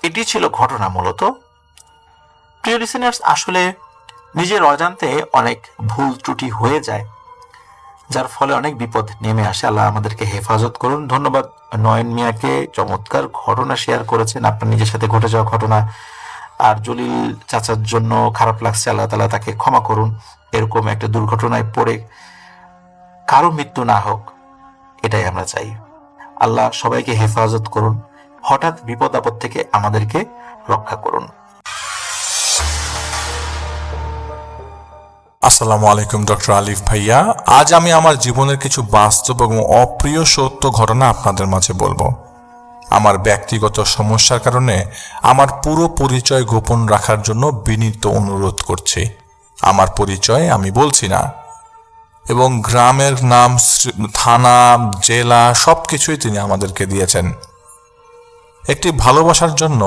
এটি ছিল ঘটনা মূলত। প্রিয় লিসেনার্স, আসলে নিজের অজান্তে অনেক ভুল ত্রুটি হয়ে যায়, যার ফলে অনেক বিপদ নেমে আসে। আল্লাহ আমাদেরকে হেফাজত করুন। ধন্যবাদ নয়ন মিয়াকে, চমৎকার ঘটনা শেয়ার করেছেন, আপনার নিজের সাথে ঘটে যাওয়া ঘটনা। আর জলিল চাচার জন্য খারাপ লাগছে, আল্লাহ তাআলা তাকে ক্ষমা করুন। এরকম একটা দুর্ঘটনায় পড়ে কারো মৃত্যু না হোক, এটাই আমরা চাই। আল্লাহ সবাইকে হেফাজত করুন, হঠাৎ বিপদ আপদ থেকে আমাদেরকে রক্ষা করুন। আসসালামু আলাইকুম ডক্টর আলিফ ভাইয়া। আজ আমি আমার জীবনের কিছু বাস্তব এবং অপ্রিয় সত্য ঘটনা আপনাদের মাঝে বলবো। আমার ব্যক্তিগত সমস্যার কারণে আমার পুরো পরিচয় গোপন রাখার জন্য বিনীত অনুরোধ করছি। আমার পরিচয় আমি বলছি না, এবং গ্রামের নাম, থানা, জেলা সবকিছুই তিনি আমাদেরকে দিয়েছেন একটি ভালোবাসার জন্য,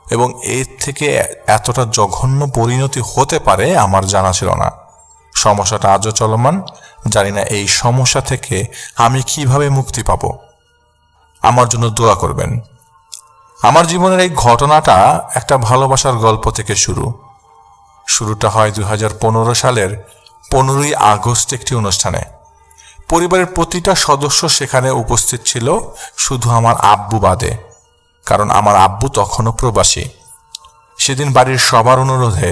এবং এর থেকে এতটা জঘন্য পরিণতি হতে পারে আমার জানা ছিল না। সমস্যাটা আজও চলমান, জানি না এই সমস্যা থেকে আমি কিভাবে মুক্তি পাব। আমার জন্য দোয়া করবেন। আমার জীবনের এই ঘটনাটা একটা ভালোবাসার গল্প থেকে শুরুটা হয় 2015 সালের 15ই আগস্ট একটি অনুষ্ঠানে। পরিবারের প্রতিটা সদস্য সেখানে উপস্থিত ছিল, শুধু আমার আব্বু বাদে, কারণ আমার আব্বু তখনও প্রবাসী। সেদিন বাড়ির সবার অনুরোধে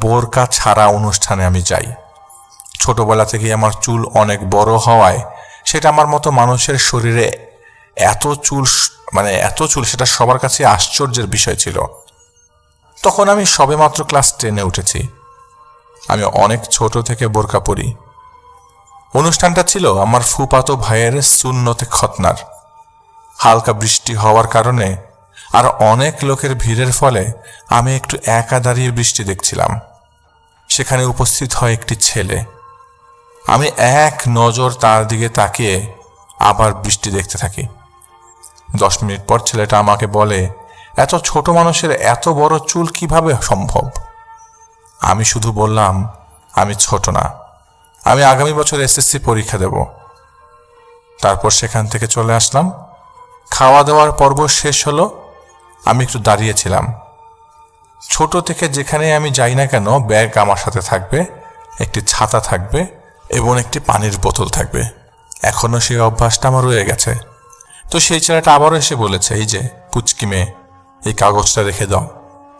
বোরকা ছাড়া অনুষ্ঠানে আমি যাই। ছোটবেলা থেকেই আমার চুল অনেক বড় হওয়ায় সেটা আমার মতো মানুষের শরীরে এত চুল সেটা সবার কাছে আশ্চর্যের বিষয় ছিল। তখন আমি সবেমাত্র ক্লাস 10-এ উঠেছি। আমি অনেক ছোট থেকে বোরকা পরি। অনুষ্ঠানটা ছিল আমার ফুফাতো ভাইয়ের সুন্নতে খতনার। হালকা বৃষ্টি হওয়ার কারণে আর অনেক লোকের ভিড়ের ফলে আমি একটু একা দাঁড়িয়ে বৃষ্টি দেখছিলাম। সেখানে উপস্থিত হয় একটি ছেলে। আমি এক নজর তার দিকে তাকিয়ে আবার বৃষ্টি দেখতে থাকি। 10 মিনিট পর ছেলেটা আমাকে বলে, এত ছোট মানুষের এত বড় চুল কিভাবে সম্ভব? আমি শুধু বললাম, আমি ছোট না, আমি আগামী বছর এসএসসি পরীক্ষা দেব। তারপর সেখান থেকে চলে আসলাম। খাওয়া দাওয়ার পর্ব শেষ হলো। আমি একটু দাঁড়িয়েছিলাম। ছোট থেকে যেখানে আমি যাই না কেন, ব্যাগ আমার সাথে থাকবে, একটি ছাতা থাকবে এবং একটি পানির বোতল থাকবে। এখনো সেই অভ্যাসটা আমার রয়ে গেছে। তো সেই ছেলেটা আবারও এসে বলেছে, এই যে পুচকি মেয়ে, এই কাগজটা রেখে দাও,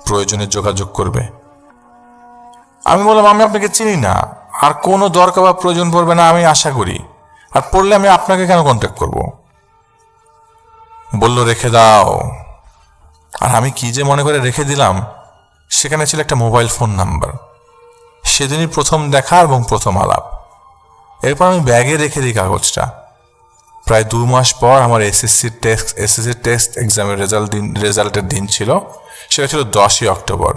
প্রয়োজনে যোগাযোগ করবে। আমি বললাম, আমি আপনাকে চিনি না, আর কোনো দরকার বা প্রয়োজন পড়বে না আমি আশা করি, আর পড়লে আমি আপনাকে কেন কন্ট্যাক্ট করব? বলল, রেখে দাও। আর আমি কি যে মনে করে রেখে দিলাম। সেখানে ছিল একটা মোবাইল ফোন নাম্বার। সেদিনই প্রথম দেখা এবং প্রথম আলাপ। এরপর আমি ব্যাগে রেখে দিই কাগজটা। প্রায় 2 মাস পর আমার এসএসসি টেস্ট এক্সামের রেজাল্টের দিন ছিল। সেটা ছিল 10ই অক্টোবর।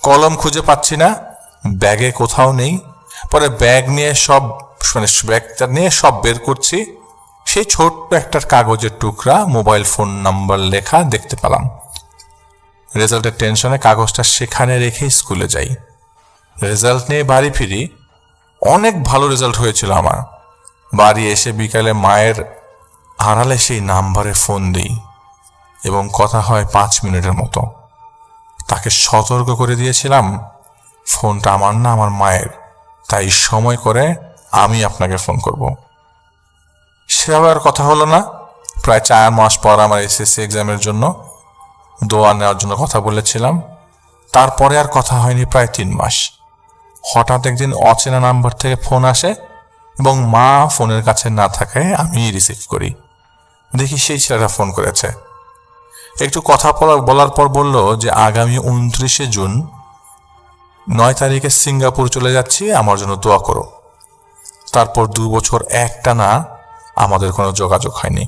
কলম খুঁজে পাচ্ছি না, ব্যাগে কোথাও নেই। পরে ব্যাগটা নিয়ে সব বের করছি। সেই ছোট্ট একটা কাগজের টুকরা, মোবাইল ফোন নাম্বার লেখা দেখতে পেলাম। রেজাল্টের টেনশনে কাগজটা সেখানে রেখে স্কুলে যাই। রেজাল্ট নিয়ে বাড়ি ফিরি। অনেক ভালো রেজাল্ট হয়েছিল আমার। বাড়ি এসে বিকালে মায়ের আড়ালে সেই নাম্বারে ফোন দিই এবং কথা হয় 5 মিনিটের মতো। তাকে সতর্ক করে দিয়েছিলাম, ফোনটা আমার না, আমার মায়ের, তাই সময় করে আমি আপনাকে ফোন করব। সেভাবে আর কথা হলো না। প্রায় 4 মাস পর আমার এসএসসি এক্সামের জন্য দোয়া নেওয়ার জন্য কথা বলেছিলাম। তারপরে আর কথা হয়নি প্রায় 3 মাস। হঠাৎ একদিন অচেনা নাম্বার থেকে ফোন আসে এবং মা ফোনের কাছে না থাকায় আমি রিসিভ করি। দেখি সেই ছেলেটা ফোন করেছে। একটু কথা বলার পর বলল যে আগামী 29শে জুন 9 তারিখে সিঙ্গাপুর চলে যাচ্ছি, আমার জন্য দোয়া করো। তারপর 2 বছর একটানা আমাদের কোনো যোগাযোগ হয়নি।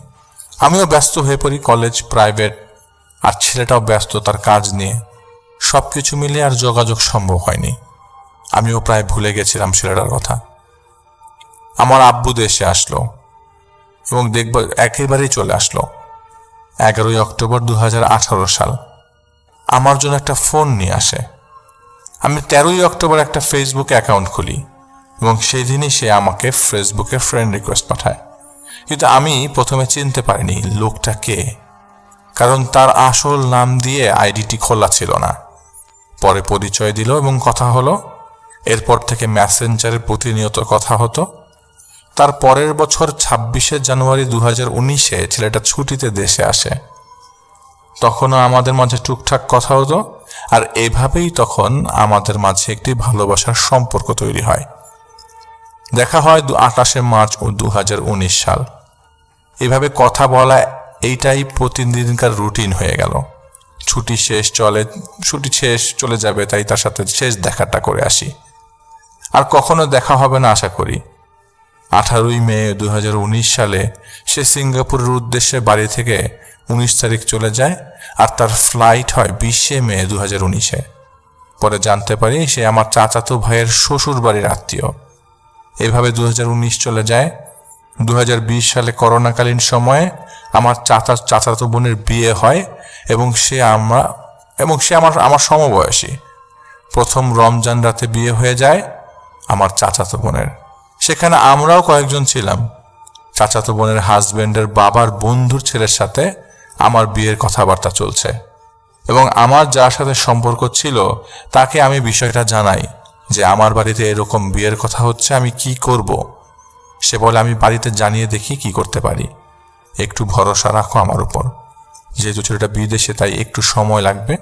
আমিও ব্যস্ত হয়ে পড়ি, কলেজ, প্রাইভেট, আর ছেলেটাও ব্যস্ত তার কাজ নিয়ে। সব কিছু মিলিয়ে আর যোগাযোগ সম্ভব হয়নি। আমিও প্রায় ভুলে গেছিলাম ছেলেটার কথা। আমার আব্বু দেশে আসলো এবং একেবারেই চলে আসলো 11ই অক্টোবর 2018 সাল। আমার জন্য একটা ফোন নিয়ে আসে। আমি 13ই অক্টোবর একটা ফেসবুক অ্যাকাউন্ট খুলি এবং সেই দিনই সে আমাকে ফেসবুকে ফ্রেন্ড রিকোয়েস্ট পাঠায়। কিন্তু আমি প্রথমে চিনতে পারিনি লোকটা কে, কারণ তার আসল নাম দিয়ে আইডিটি খোলা ছিল না। পরে পরিচয় দিল এবং কথা হলো। এরপর থেকে মেসেঞ্জারে প্রতিনিয়ত কথা হতো। তার পরের বছর 26শে জানুয়ারি 2019-এ ছেলেটা ছুটিতে দেশে আসে। তখনও আমাদের মাঝে টুকটাক কথা হতো, আর এভাবেই তখন আমাদের মাঝে একটি ভালোবাসার সম্পর্ক তৈরি হয়। দেখা হয় 28শে মার্চ 2019 সাল। এভাবে কথা বলা এইটাই প্রতিদিনকার রুটিন হয়ে গেল। ছুটি শেষ চলে যাবে, তাই তার সাথে শেষ দেখাটা করে আসি। আর কখনো দেখা হবে না আশা করি। 18ই মে 2019 সালে সে সিঙ্গাপুরের উদ্দেশ্যে বাড়ি থেকে 19 তারিখ চলে যায়, আর তার ফ্লাইট হয় 20শে মে 2019-এ। পরে জানতে পারি সে আমার চাচাতো ভাইয়ের শ্বশুর বাড়ির আত্মীয়। এভাবে 2019 চলে যায়। 2020 সালে করোনাকালীন সময়ে আমার চাচাতো বোনের বিয়ে হয় এবং সে আমার সমবয়সী। প্রথম রমজান রাতে বিয়ে হয়ে যায় আমার চাচাতো বোনের। সেখানে আমরাও কয়েকজন ছিলাম। চাচাতো বোনের হাজবেন্ডের বাবার বন্ধুর ছেলের সাথে আমার বিয়ের কথাবার্তা চলছে এবং আমার যার সাথে সম্পর্ক ছিল তাকে আমি বিষয়টা জানাই যে আমার বাড়িতে এরকম বিয়ের কথা হচ্ছে, আমি কি করব। সে বলে আমি বাড়িতে জানিয়ে দেখি কি করতে পারি, একটু ভরসা রাখো আমার উপর, যেহেতু ছেলেটা বিদেশে তাই একটু সময় লাগবে।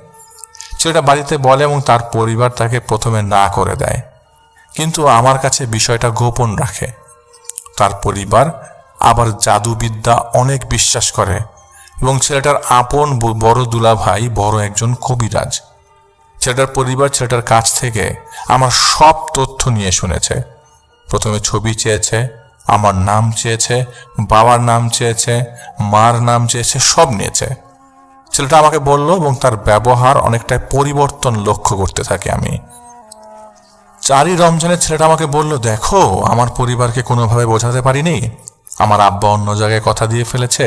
ছেলেটা বাড়িতে বলে এবং তার পরিবার তাকে প্রথমে না করে দেয়, কিন্তু আমার কাছে বিষয়টা গোপন রাখে। তার পরিবার আবার জাদুবিদ্যা অনেক বিশ্বাস করে এবং ছেলেটার আপন বড় দুলাভাই বড় একজন কবিরাজ। ছেলেটার পরিবার ছেলেটার কাছ থেকে আমার সব তথ্য নিয়ে শুনেছে। প্রথমে ছবি চেয়েছে, আমার নাম চেয়েছে, বাবার নাম চেয়েছে, মার নাম চেয়েছে, সব নিয়েছে। ছেলেটা আমাকে বলল এবং তার ব্যবহার অনেকটাই পরিবর্তন লক্ষ্য করতে থাকি আমি। 4ই রমজানের ছেলেটা আমাকে বলল, দেখো আমার পরিবারকে কোনোভাবে বোঝাতে পারিনি, আমার আব্বা অন্য জায়গায় কথা দিয়ে ফেলেছে,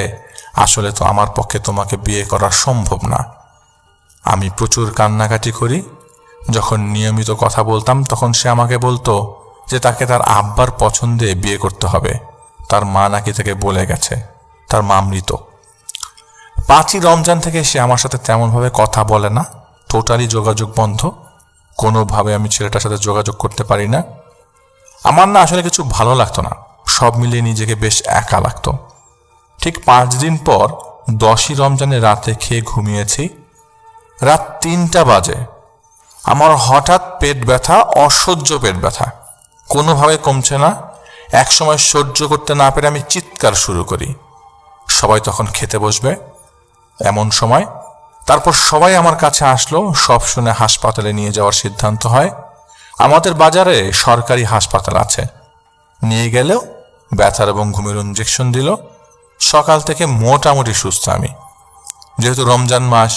আসলে তো আমার পক্ষে তোমাকে বিয়ে করা সম্ভব না। আমি প্রচুর কান্নাকাটি করি। যখন নিয়মিত কথা বলতাম তখন সে আমাকে বলতো যে তাকে তার আব্বার পছন্দে বিয়ে করতে হবে, তার মা নাকি তাকে বলে গেছে, তার মা মৃত। 5ই রমজান থেকে সে আমার সাথে তেমনভাবে কথা বলে না, টোটালি যোগাযোগ বন্ধ। কোনোভাবে আমি ছেলেটার সাথে যোগাযোগ করতে পারি না। আমার না আসলে কিছু ভালো লাগতো না, সব মিলিয়ে নিজেকে বেশ একা লাগতো। ঠিক 5 দিন পর 10ই রমজানে রাতে খেয়ে ঘুমিয়েছি। রাত 3টা বাজে আমার হঠাৎ পেট ব্যথা, অসহ্য পেট ব্যথা, কোনোভাবে কমছে না। একসময় সহ্য করতে না পেরে আমি চিৎকার শুরু করি। সবাই তখন খেতে বসবে এমন সময়। তারপর সবাই আমার কাছে আসলো, সব শুনে হাসপাতালে নিয়ে যাওয়ার সিদ্ধান্ত হয়। আমাদের বাজারে সরকারি হাসপাতাল আছে। নিয়ে গেলেও ব্যথার এবং ঘুমের ইঞ্জেকশন দিল। সকাল থেকে মোটামুটি সুস্থ আমি। যেহেতু রমজান মাস,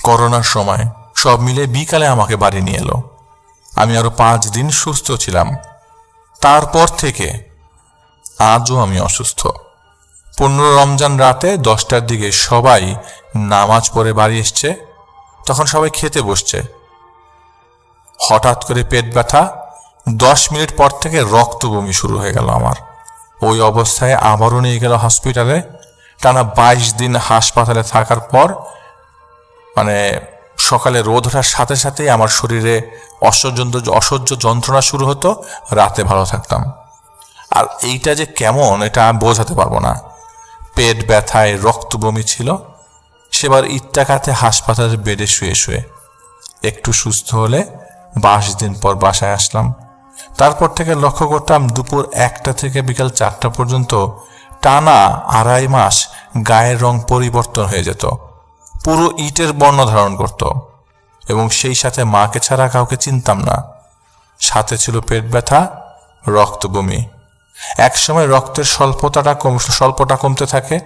করোনার সময়, সব মিলে বিকালে আমাকে বাড়ি নিয়ে এলো। আমি আরো 5 দিন সুস্থ ছিলাম। তারপর থেকে আজও আমি অসুস্থ। 15 রমজান রাতে 10টার দিকে সবাই নামাজ পড়ে বাড়ি এসছে, তখন সবাই খেতে বসছে। হঠাৎ করে পেট ব্যথা, 10 মিনিট পর থেকে রক্ত বমি শুরু হয়ে গেল আমার। ওই অবস্থায় আবারও নিয়ে গেল হসপিটালে। টানা 22 দিন হাসপাতালে থাকার পর সকালে রোদ ওঠার সাথে সাথেই আমার শরীরে অসহ্য যন্ত্রণা শুরু হতো, রাতে ভালো থাকতাম। আর এইটা যে কেমন এটা বোঝাতে পারবো না। পেট ব্যথায় রক্ত বমি ছিল। সেবার ইত্তাকাতে হাসপাতালের বেডে শুয়ে একটু সুস্থ হলে 22 দিন পর বাসায় আসলাম। তারপর থেকে লক্ষ্য করতাম দুপুর 1টা থেকে বিকাল 4টা পর্যন্ত টানা 2.5 মাস গায়ের রং পরিবর্তন হয়ে যেত, পুরো ইটের বর্ণ ধারণ করত এবং সেই সাথে মাকে ছাড়া কাউকে চিনতাম না। সাথে ছিল পেট ব্যথা, রক্ত বমি। একসময় রক্তের স্বল্পটা কমতে থাকে।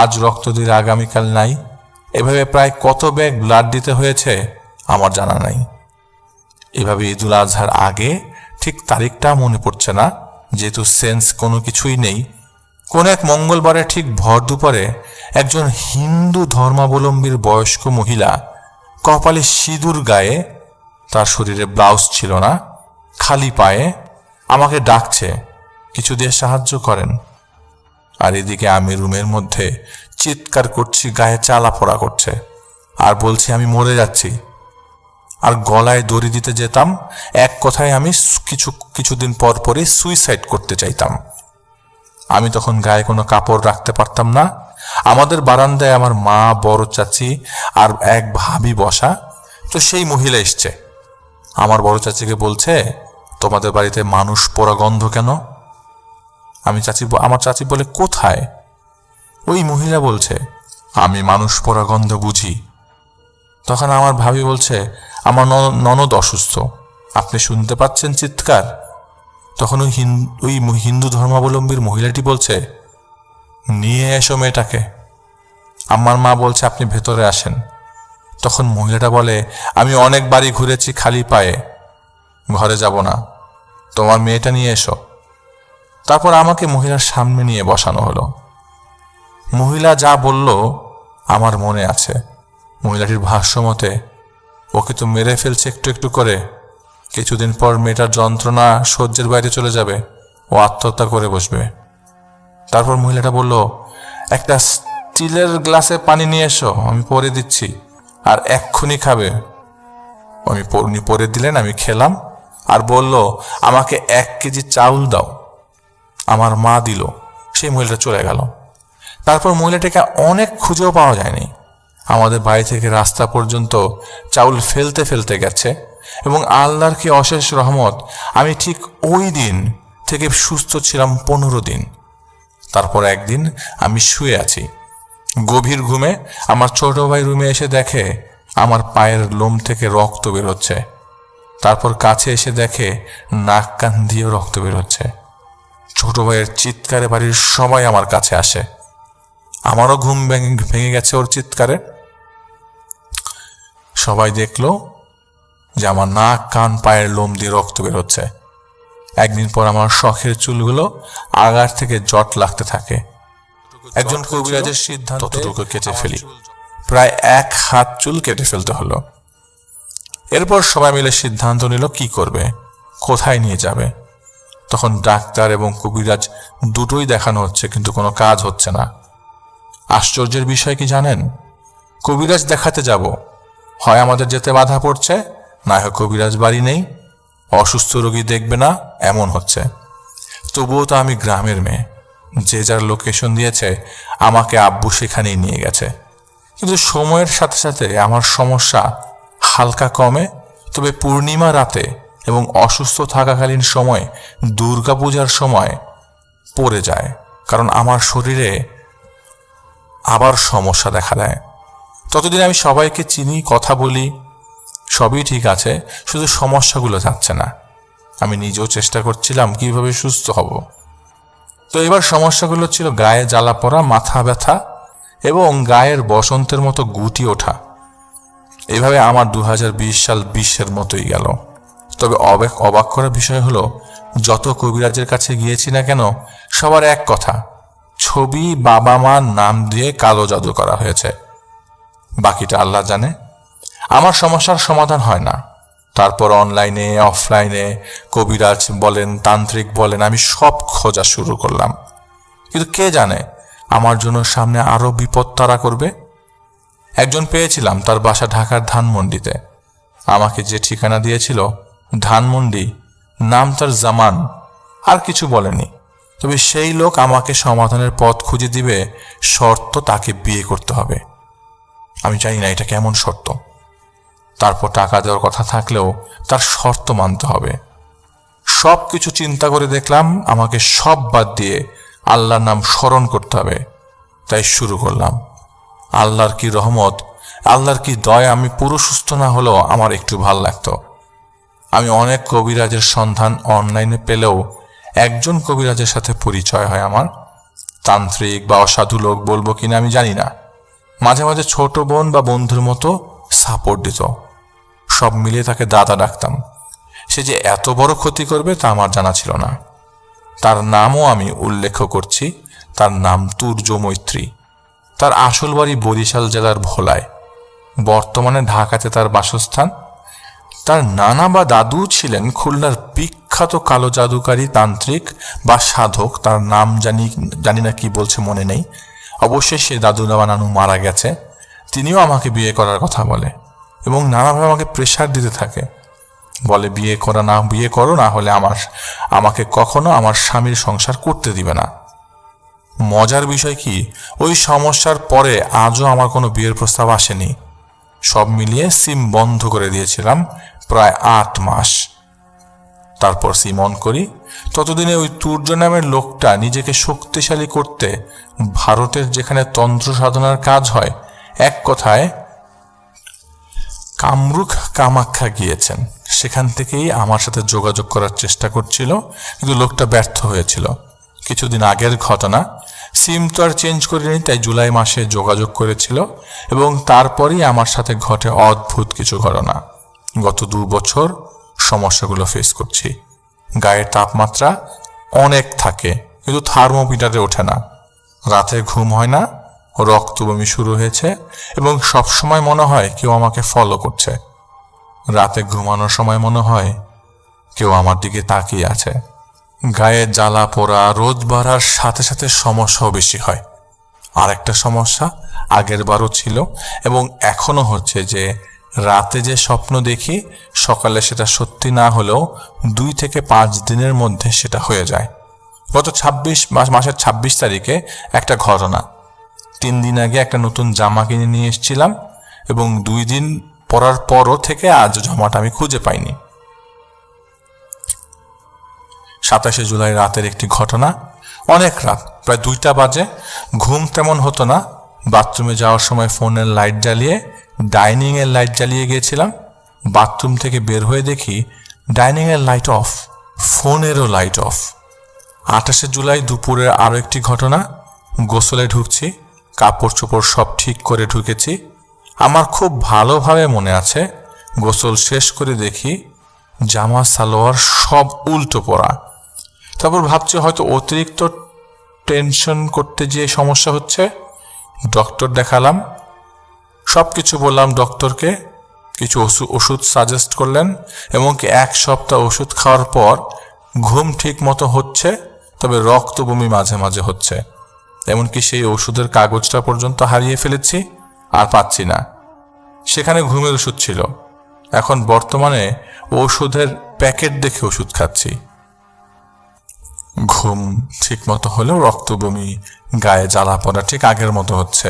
আজ রক্ত দিলে আগামীকাল নাই। এভাবে প্রায় কত ব্যাগ ব্লাড দিতে হয়েছে আমার জানা নাই। এভাবে ঈদুল আজহার আগে, ঠিক তারিখটা মনে পড়ছে না যেহেতু সেন্স কোনো কিছুই নেই, কোন এক মঙ্গলবারে ঠিক ভর দুপুরে একজন হিন্দু ধর্মাবলম্বীর বয়স্ক মহিলা কপালে সিঁদুর গায়ে, তার শরীরে ব্লাউজ ছিল না, খালি পায়ে আমাকে ডাকছে কিছু দিয়ে সাহায্য করেন। আর এদিকে আমি রুমের মধ্যে চিৎকার করছি, গায়ে চালা পোড়া করছে, আর বলছি আমি মরে যাচ্ছি। আর গলায় দড়ি দিতে যেতাম, এক কথায় আমি কিছুদিন পর পরই সুইসাইড করতে চাইতাম। আমি তখন গায়ে কোনো কাপড় রাখতে পারতাম না। আমাদের বারান্দায় আমার মা, বড় চাচি আর এক ভাবি বসা। তো সেই মহিলা এসছে, আমার বড় চাচিকে বলছে, তোমাদের বাড়িতে মানুষ পোড়া গন্ধ কেন? আমার চাচি বলে, কোথায়? ওই মহিলা বলছে, আমি মানুষ পোড়া গন্ধ বুঝি। তখন আমার ভাবি বলছে, আমার ননদ অসুস্থ, আপনি শুনতে পাচ্ছেন চিৎকার? তখন ওই হিন্দু ধর্মাবলম্বীর মহিলাটি বলছে, নিয়ে এসো মেয়েটাকে। আমার মা বলছে, আপনি ভেতরে আসেন। তখন মহিলাটা বলে, আমি অনেক বাড়ি ঘুরেছি খালি পায়ে, ঘরে যাব না, তোমার মেয়েটা নিয়ে এসো। তারপর আমাকে মহিলার সামনে নিয়ে বসানো হলো। মহিলা যা বলল আমার মনে আছে। মহিলাটির ভাষ্য মতে, ওকে তো মেরে ফেলছে একটু একটু করে, কিছুদিন পর মেয়েটার যন্ত্রণা সহ্যের বাইরে চলে যাবে, ও আত্মহত্যা করে বসবে। তারপর মহিলাটা বলল, একটা স্টিলের গ্লাসে পানি নিয়ে এসো, আমি পরে দিচ্ছি, আর এক্ষুনি খাবে। উনি পরে দিলেন, আমি খেলাম, আর বলল, আমাকে 1 কেজি চাউল দাও। আমার মা দিল, সেই মহিলাটা চলে গেল। তারপর মহিলাটাকে অনেক খুঁজেও পাওয়া যায়নি। আমাদের বাড়ি থেকে রাস্তা পর্যন্ত চাউল ফেলতে ফেলতে গেছে, এবং আল্লাহর কি অশেষ রহমত, আমি ঠিক ওই দিন থেকে সুস্থ ছিলাম 15 দিন। তারপর একদিন আমি শুয়ে আছি, গভীর ঘুমে আমার ছোট ভাই রুমে এসে দেখে আমার পায়ের লোম থেকে রক্ত বেরোচ্ছে। তারপর কাছে এসে দেখে নাক কান দিয়েও রক্ত বেরোচ্ছে। ছোট ভাইয়ের চিৎকারে বাড়ির সবাই আমার কাছে আসে। আমারও ঘুম ভেঙে গেছে ওর চিৎকারে। সবাই দেখলো যে আমার নাক, কান, পায়ের লোম দিয়ে রক্ত বেরোচ্ছে। একদিন পর আমার শখের চুলগুলো আগার থেকে জট লাগতে থাকে। একজন কবিরাজের সিদ্ধান্তে ততটুকু কেটে ফেলি, প্রায় 1 হাত চুল কেটে ফেলতে হলো। এরপর সবাই মিলে সিদ্ধান্ত নিল কি করবে, কোথায় নিয়ে যাবে। তখন ডাক্তার এবং কবিরাজ দুটোই দেখানো হচ্ছে, কিন্তু কোনো কাজ হচ্ছে না। আশ্চর্যের বিষয় কি জানেন? কবিরাজ দেখাতে যাব, হয় আমাদের যেতে বাধা পড়ছে, না হয় কবিরাজ বাড়ি নেই, অসুস্থ রোগী দেখবে না, এমন হচ্ছে। তবুও তো আমি গ্রামের মেয়ে, যে যার লোকেশন দিয়েছে আমাকে আব্বু সেখানেই নিয়ে গেছে। কিন্তু সময়ের সাথে সাথে আমার সমস্যা হালকা কমে, তবে পূর্ণিমা রাতে এবং অসুস্থ থাকাকালীন সময়, দুর্গাপূজার সময় পড়ে যায়, কারণ আমার শরীরে আবার সমস্যা দেখা দেয়। ততদিন আমি সবাইকে চিনি, কথা বলি, সবই ঠিক আছে, শুধু সমস্যাগুলো যাচ্ছে না। আমি নিজেও চেষ্টা করছিলাম কিভাবে সুস্থ হব। তো এবার সমস্যাগুলো ছিল গায়ে জ্বালা পড়া, মাথা ব্যথা এবং গায়ের বসন্তের মতো গুটি ওঠা। এইভাবে আমার 2020 সাল 20-এর মতোই গেল। তবে অবাক করার বিষয় হলো, যত কবিরাজের কাছে গিয়েছি না কেন, সবার এক কথা, ছবি, বাবা মার নাম দিয়ে কালো জাদু করা হয়েছে। বাকিটা আল্লাহ জানে। আমার সমস্যার সমাধান হয় না। তারপর অনলাইনে, অফলাইনে, কবিরাজ বলেন, তান্ত্রিক বলেন, আমি সব খোঁজা শুরু করলাম। কিন্তু কে জানে আমার জন্য সামনে আরো বিপদ তাড়া করবে। একজন পেয়েছিলাম, তার বাসা ঢাকার ধানমন্ডিতে। আমাকে যে ঠিকানা দিয়েছিল ধানমন্ডি, নাম তার জামান, আর কিছু বলেনি। তবে সেই লোক আমাকে সমাধানের পথ খুঁজে দিবে, শর্ত তাকে বিয়ে করতে হবে। আমি জানি না এটা কেমন শর্ত। তারপর টাকা দেওয়ার কথা থাকলেও তার শর্ত মানতে হবে। সব কিছু চিন্তা করে দেখলাম আমাকে সব বাদ দিয়ে আল্লাহর নাম স্মরণ করতে হবে। তাই শুরু করলাম। আল্লাহর কি রহমত, আল্লাহর কি দয়া, আমি পুরো সুস্থ না হলেও আমার একটু ভাল লাগতো। আমি অনেক কবিরাজের সন্ধান অনলাইনে পেলেও একজন কবিরাজের সাথে পরিচয় হয় আমার। তান্ত্রিক বা অসাধু লোক বলবো কিনা আমি জানি না। মাঝে মাঝে ছোট বোন বা বন্ধুর মতো সাপোর্ট দিত। সব মিলিয়ে তাকে দাদা ডাকতাম। সে যে এত বড় ক্ষতি করবে তা আমার জানা ছিল না। তার নামও আমি উল্লেখ করছি, তার নাম তুর্য মৈত্রী। তার আসল বাড়ি বরিশাল জেলার ভোলায়। বর্তমানে ঢাকাতে তার বাসস্থান। তার নানা বা দাদু ছিলেন খুলনার বিখ্যাত কালো জাদুকারী তান্ত্রিক বা সাধক, তার নাম জানি না কি বলছে, মনে নেই। অবশ্যই সে দাদু বা নানু মারা গেছে। তিনিও আমাকে বিয়ে করার কথা বলে এবং নানাভাবে আমাকে প্রেশার দিতে থাকে, বলে বিয়ে করো, না হলে আমাকে কখনো আমার স্বামীর সংসার করতে দিবে না। মজার বিষয় কি, ওই সমস্যার পরে আজও আমার কোনো বিয়ের প্রস্তাব আসেনি। সব মিলিয়ে সিম বন্ধ করে দিয়েছিলাম প্রায় 8 মাস। তারপর সিম অন করি। ততদিনে ওই তুর্য নামের লোকটা নিজেকে শক্তিশালী করতে ভারতের যেখানে তন্ত্র সাধনার কাজ হয়, এক কথায় কামরূপ কামাখ্যা গিয়েছেন। সেখান থেকেই আমার সাথে যোগাযোগ করার চেষ্টা করছিল, কিন্তু লোকটা ব্যর্থ হয়েছিল। কিছুদিন আগের ঘটনা, সিম তো আর চেঞ্জ করিনি, তাই জুলাই মাসে যোগাযোগ করেছিল এবং তারপরই আমার সাথে ঘটে অদ্ভুত কিছু ঘটনা। গত 2 বছর সমস্যাগুলো ফেস করছি। গায়ের তাপমাত্রা অনেক থাকে, কিন্তু থার্মোমিটারে ওঠে না। রাতে ঘুম হয় না, রক্ত বমি শুরু হয়েছে এবং সবসময় মনে হয় কেউ আমাকে ফলো করছে। রাতে ঘুমানোর সময় মনে হয় কেউ আমার দিকে তাকিয়ে আছে। গায়ে জ্বালা পোড়া, রোদ বাড়ার সাথে সাথে সমস্যাও বেশি হয়। আর একটা সমস্যা আগের বারও ছিল এবং এখনো হচ্ছে, যে রাতে যে স্বপ্ন দেখি সকালে সেটা সত্যি না হলেও 2 থেকে 5 দিনের মধ্যে সেটা হয়ে যায়। গত মাসের 26 তারিখে একটা ঘটনা। 3 দিন আগে একটা নতুন জামা কিনে নিয়ে এসেছিলাম এবং 2 দিন পরার পরও থেকে আজ জামাটা আমি খুঁজে পাইনি। 27শে জুলাই রাতের একটি ঘটনা। অনেক রাত, প্রায় 2টা বাজে। ঘুম তেমন হতো না। বাথরুমে যাওয়ার সময় ফোনের লাইট জ্বালিয়ে ডাইনিংয়ের লাইট জ্বালিয়ে গিয়েছিলাম। বাথরুম থেকে বের হয়ে দেখি ডাইনিংয়ের লাইট অফ, ফোনেরও লাইট অফ। 28শে জুলাই দুপুরের আরও একটি ঘটনা। গোসলে ঢুকছি, কাপড় চোপড় সব ঠিক করে ঢুকেছি। আমার খুব ভালোভাবে মনে আছে, গোসল শেষ করে দেখি জামা সালোয়ার সব উল্টো পরা। তারপর ভাবছি হয়তো অতিরিক্ত টেনশন করতে গিয়ে সমস্যা হচ্ছে। ডক্টর দেখালাম, সব কিছু বললাম ডক্টরকে। কিছু ওষুধ সাজেস্ট করলেন এবং 1 সপ্তাহ ওষুধ খাওয়ার পর ঘুম ঠিক মতো হচ্ছে, তবে রক্ত বমি মাঝে মাঝে হচ্ছে। এমনকি সেই ওষুধের কাগজটা পর্যন্ত হারিয়ে ফেলেছি, আর পাচ্ছি না। সেখানে ঘুমের ওষুধ ছিল। এখন বর্তমানে ওষুধের প্যাকেট দেখে ওষুধ খাচ্ছি। ঘুম ঠিক মতো হলেও রক্ত বমি, গায়ে জ্বালা পড়া ঠিক আগের মতো হচ্ছে।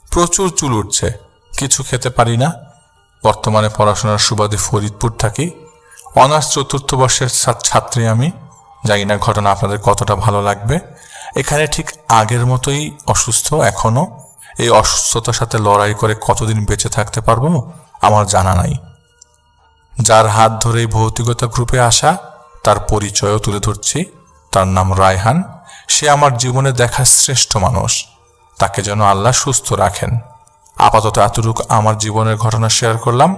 প্রচুর চুল উঠছে, কিছু খেতে পারি না। বর্তমানে পড়াশোনার সুবাদে ফরিদপুর থাকি। অনার্স 4র্থ বর্ষের ছাত্রী আমি। জানি না ঘটনা আপনাদের কতটা ভালো লাগবে। এখানে ঠিক আগের মতোই অসুস্থ এখনো। এই অসুস্থতার সাথে লড়াই করে কতদিন বেঁচে থাকতে পারবো আমার জানা নাই। যার হাত ধরেই ভৌতিকতা গ্রুপে আসা, তার পরিচয়ও তুলে ধরছি। তার নাম রায়হান। সে আমার জীবনে দেখা শ্রেষ্ঠ মানুষ। তাকে যেন আল্লাহ সুস্থ রাখেন। আপাতত এতটুকু আমার জীবনের ঘটনা শেয়ার করলাম।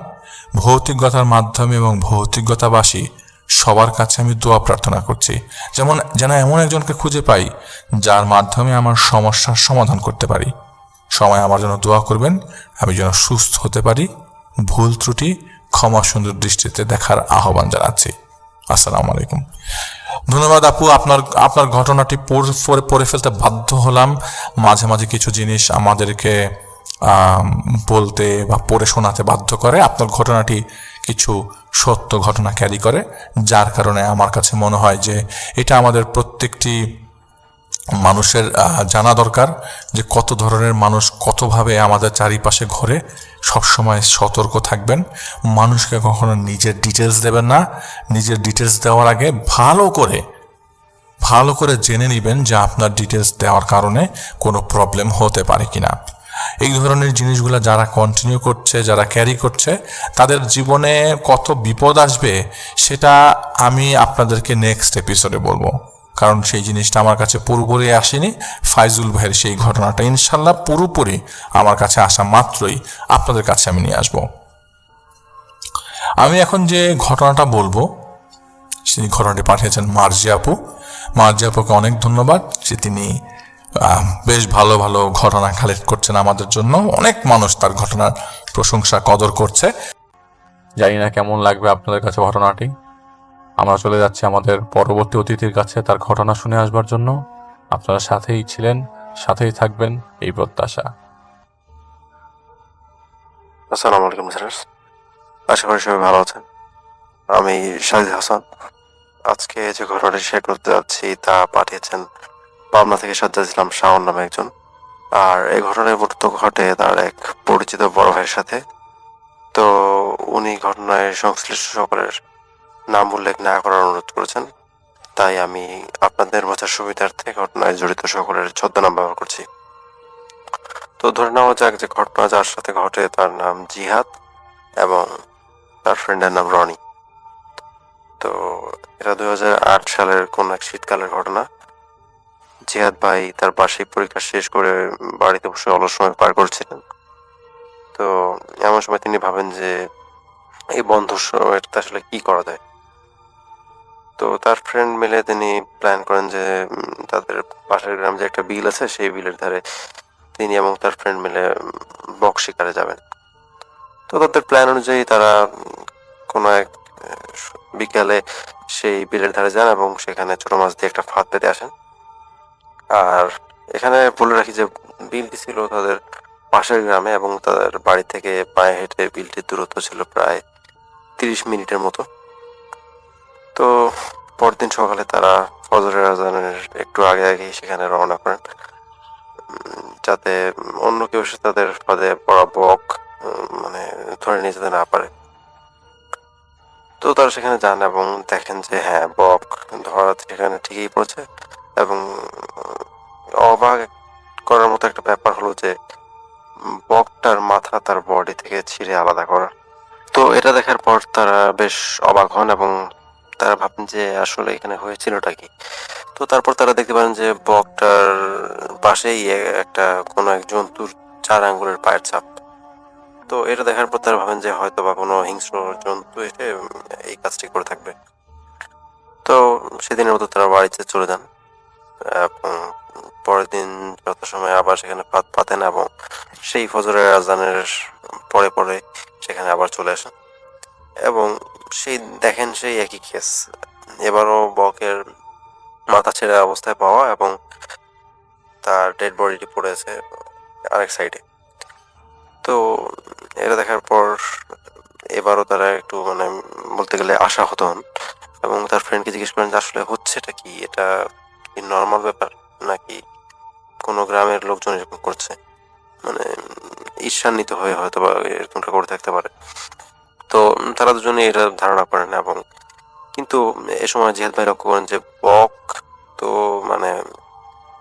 ভৌতিকতার মাধ্যমে এবং ভৌতিকতাবাসী সবার কাছে আমি দোয়া প্রার্থনা করছি, যেন এমন একজনকে খুঁজে পাই যার মাধ্যমে আমার সমস্যার সমাধান করতে পারি। সময় আমার জন্য দোয়া করবেন, আমি যেন সুস্থ হতে পারি। ভুল ত্রুটি ক্ষমা সুন্দর দৃষ্টিতে দেখার আহ্বান জানাচ্ছি। আসসালামু আলাইকুম। ধন্যবাদ আপু, আপনার ঘটনাটি পড়ে ফেলতে বাধ্য হলাম। মাঝে মাঝে কিছু জিনিস আমাদেরকে বলতে বা পড়ে শোনাতে বাধ্য করে। আপনার ঘটনাটি কিছু সত্য ঘটনা ক্যারি করে, যার কারণে আমার কাছে মনে হয় যে এটা আমাদের প্রত্যেকটি মানুষের জানা দরকার যে কত ধরনের মানুষ কতভাবে আমাদের চারিপাশে ঘোরে। সবসময় সতর্ক থাকবেন। মানুষকে কখনো নিজের ডিটেলস দেবেন না। নিজের ডিটেলস দেওয়ার আগে ভালো করে জেনে নেবেন যে আপনার ডিটেলস দেওয়ার কারণে কোনো প্রবলেম হতে পারে কিনা। এই ধরনের জিনিসগুলো যারা কন্টিনিউ করছে, যারা ক্যারি করছে, তাদের জীবনে কত বিপদ আসবে সেটা আমি আপনাদেরকে নেক্সট এপিসোডে বলবো, কারণ সেই জিনিসটা আমার কাছে পুরোপুরি আসেনি। ফাইজুল ভাইয়ের সেই ঘটনাটা ইনশাল্লাহ পুরোপুরি আমার কাছে আসা মাত্রই আপনাদের কাছে আমি নিয়ে আসব। আমি এখন যে ঘটনাটা বলবো সেই ঘটনাটি পাঠিয়েছেন মার্জি আপু। মার্জি আপুকে অনেক ধন্যবাদ যে তিনি বেশ ভালো ভালো ঘটনা কালেক্ট করছেন আমাদের জন্য। অনেক মানুষ তার ঘটনার প্রশংসা কদর করছে। জানি না কেমন লাগবে আপনাদের কাছে ঘটনাটি। আমরা চলে যাচ্ছি আমাদের পরবর্তী অতিথির কাছে তার ঘটনা শুনে আসবার জন্য। আপনারা সাথেই ছিলেন, সাথেই থাকবেন এই প্রত্যাশা। আসসালামু আলাইকুম স্যার, আশা করি সবাই ভালো আছেন। আমি শাহিদ হাসান। আজকে যে ঘটনাটি শেয়ার করতে যাচ্ছি তা পাঠিয়েছেন পাবনা থেকে সাজ্জাদ ইসলাম শাওন নামে একজন। আর এই ঘটনায় মূলত ঘটে তার এক পরিচিত বড় ভাইয়ের সাথে। তো উনি ঘটনায় সংশ্লিষ্ট সকলের নাম উল্লেখ না করার অনুরোধ করেছেন, তাই আমি আপনাদের বোঝার সুবিধার্থে ঘটনায় জড়িত সকলের ছদ্মনাম ব্যবহার করছি। তো ধরে নেওয়া যাক যে ঘটনা যার সাথে ঘটে তার নাম জিহাদ এবং তার ফ্রেন্ডের নাম রনি। তো এটা 2008 সালের কোন এক শীতকালের ঘটনা। জিহাদ ভাই তার বার্ষিক পরীক্ষা শেষ করে বাড়িতে বসে অলস সময় পার করছিলেন। তো এমন সময় তিনি ভাবেন যে এই বন্ধ সময়টাতে আসলে কি করা যায়। তো তার ফ্রেন্ড মিলে তিনি প্ল্যান করেন যে তাদের পাশের গ্রামে যে একটা বিল আছে সেই বিলের ধারে তিনি এবং তার ফ্রেন্ড মিলে বক শিকারে যাবেন। তো তাদের প্ল্যান অনুযায়ী তারা কোনো এক বিকালে সেই বিলের ধারে যান এবং সেখানে ছোট মাছ দিয়ে একটা ফাঁদ পেতে আসেন। আর এখানে বলে রাখি যে বিলটি ছিল তাদের পাশের গ্রামে এবং তাদের বাড়ি থেকে পায়ে হেঁটে বিলটির দূরত্ব ছিল প্রায় 30 মিনিটের মতো। তো পরদিন সকালে তারা ফজরের আজানের একটু আগে আগে সেখানে রওনা করেন, যাতে অন্য কেউ এসে তাদের ফাঁদে পড়া বক মানে ধরে নিয়ে যেতে না পারে। তো তারা সেখানে যান এবং দেখেন যে হ্যাঁ, বক ধরা সেখানে ঠিকই পড়েছে। এবং অবাক করার মতো একটা ব্যাপার হলো যে বকটার মাথা তার বডি থেকে ছিঁড়ে আলাদা করা। তো এটা দেখার পর তারা বেশ অবাক হন এবং তারা ভাবেন যে আসলে এখানে হয়েছিলটা কি। তো তারপর তারা দেখতে পারেন যে বকটার পাশেই একটা কোনো এক জন্তুর 4 আঙ্গুলের পায়ের ছাপ। তো এটা দেখার পর তারা ভাবেন যে হয়তো বা কোনো হিংস্র জন্তু এসে এই কাজটি করে থাকবে। তো সেদিনের মতো তারা বাড়িতে চলে যান এবং পরের দিন যথাসময়ে আবার সেখানে ফাঁদ পাতেন এবং সেই ফজরের আজানের পরে পরে সেখানে আবার চলে আসেন এবং সেই দেখেন সেই একই কেস। এবারও বকের মাথা ছেঁড়া অবস্থায় পাওয়া এবং তার ডেড বডিটি পড়ে আছে আরেক সাইডে। তো এটা দেখার পর এবারও তারা একটু মানে বলতে গেলে আশাহত হন এবং তার ফ্রেন্ডকে জিজ্ঞেস করেন যে আসলে হচ্ছেটা কি, এটা কি নর্মাল ব্যাপার নাকি কোনো গ্রামের লোকজন এরকম করছে, মানে ঈর্ষান্বিত হয়ে হয়তো বা এরকমটা করে থাকতে পারে। তো তারা দুজনে এটা ধারণা করেন এবং কিন্তু এ সময় জিহাদ ভাই লক্ষ্য করেন যে বক তো মানে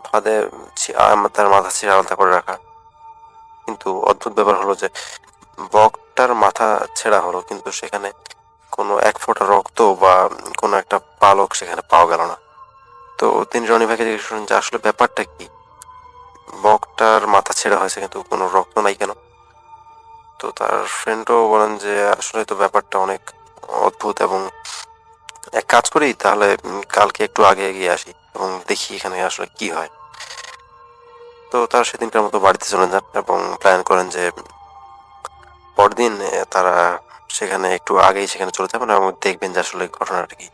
ফাঁদে তার মাথা ছিঁড়ে আলাদা করে রাখা, কিন্তু অদ্ভুত ব্যাপার হলো যে বকটার মাথা ছেঁড়া হলো কিন্তু সেখানে কোনো এক ফোঁটা রক্ত বা কোনো একটা পালক সেখানে পাওয়া গেল না। তো তিনি রনি ভাইকে জিজ্ঞেস করেন যে আসলে ব্যাপারটা কি, বকটার মাথা ছেঁড়া হয়েছে কিন্তু কোনো রক্ত নাই কেন। তো তার ফ্রেন্ডও বলেন যে আসলে তো ব্যাপারটা অনেক অদ্ভুত এবং এক কাজ করি তাহলে কালকে একটু আগে এগিয়ে আসি এবং দেখি এখানে আসলে কি হয়। তো তারা সেদিনকার মতো বাড়িতে চলে যান এবং প্ল্যান করেন যে পরদিন তারা সেখানে একটু আগেই সেখানে চলে যাবেন এবং দেখবেন যে আসলে ঘটনাটা কি।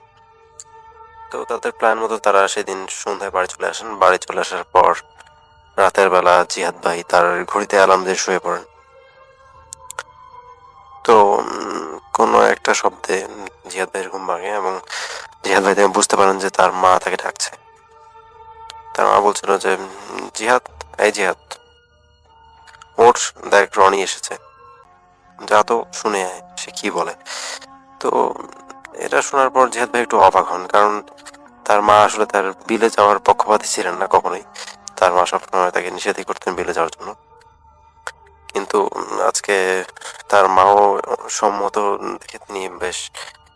তো তাদের প্ল্যান মতো তারা সেদিন সন্ধ্যায় বাড়ি চলে আসেন। বাড়ি চলে আসার পর রাতের বেলা জিহাদ ভাই তার ঘড়িতে অ্যালার্ম দিয়ে শুয়ে পড়েন। তো কোনো একটা শব্দে জিহাদ ভাইয়ের ঘুম ভাঙে এবং জিহাদ ভাই তিনি বুঝতে পারেন যে তার মা তাকে ডাকছে। তার মা বলছিল যে জিহাদ, এই জিহাদ ওঠ, দেখ রনি এসেছে, যা তো শুনে আয় সে কি বলে। তো এটা শোনার পর জিহাদ ভাই একটু অবাক হন, কারণ তার মা আসলে তার বিলে যাওয়ার পক্ষপাতী ছিলেন না কখনোই। তার মা সবসময় তাকে নিষেধই করতেন বিলে যাওয়ার জন্য। কিন্তু আজকে তার মাও সম্মত দেখে তিনি বেশ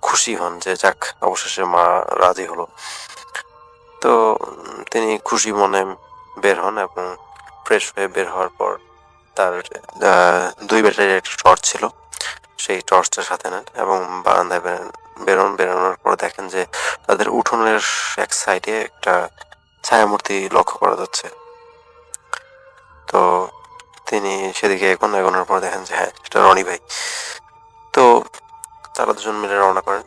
খুশি হন যে যাক অবশেষে মা রাজি হলো। তো তিনি খুশি মনে বের হন এবং ফ্রেশ হয়ে বের হওয়ার পর তার 2 ব্যাটারির একটা টর্চ ছিল, সেই টর্চটা সাথে নেন এবং বারান্দায় বেরোনোর পর দেখেন যে তাদের উঠোনের এক সাইডে একটা ছায়ামূর্তি লক্ষ্য করা যাচ্ছে। তো তিনি সেদিকে এগোনোর পর দেখেন যে হ্যাঁ সেটা রনি ভাই। তো তারা দুজন মিলে রওনা করেন।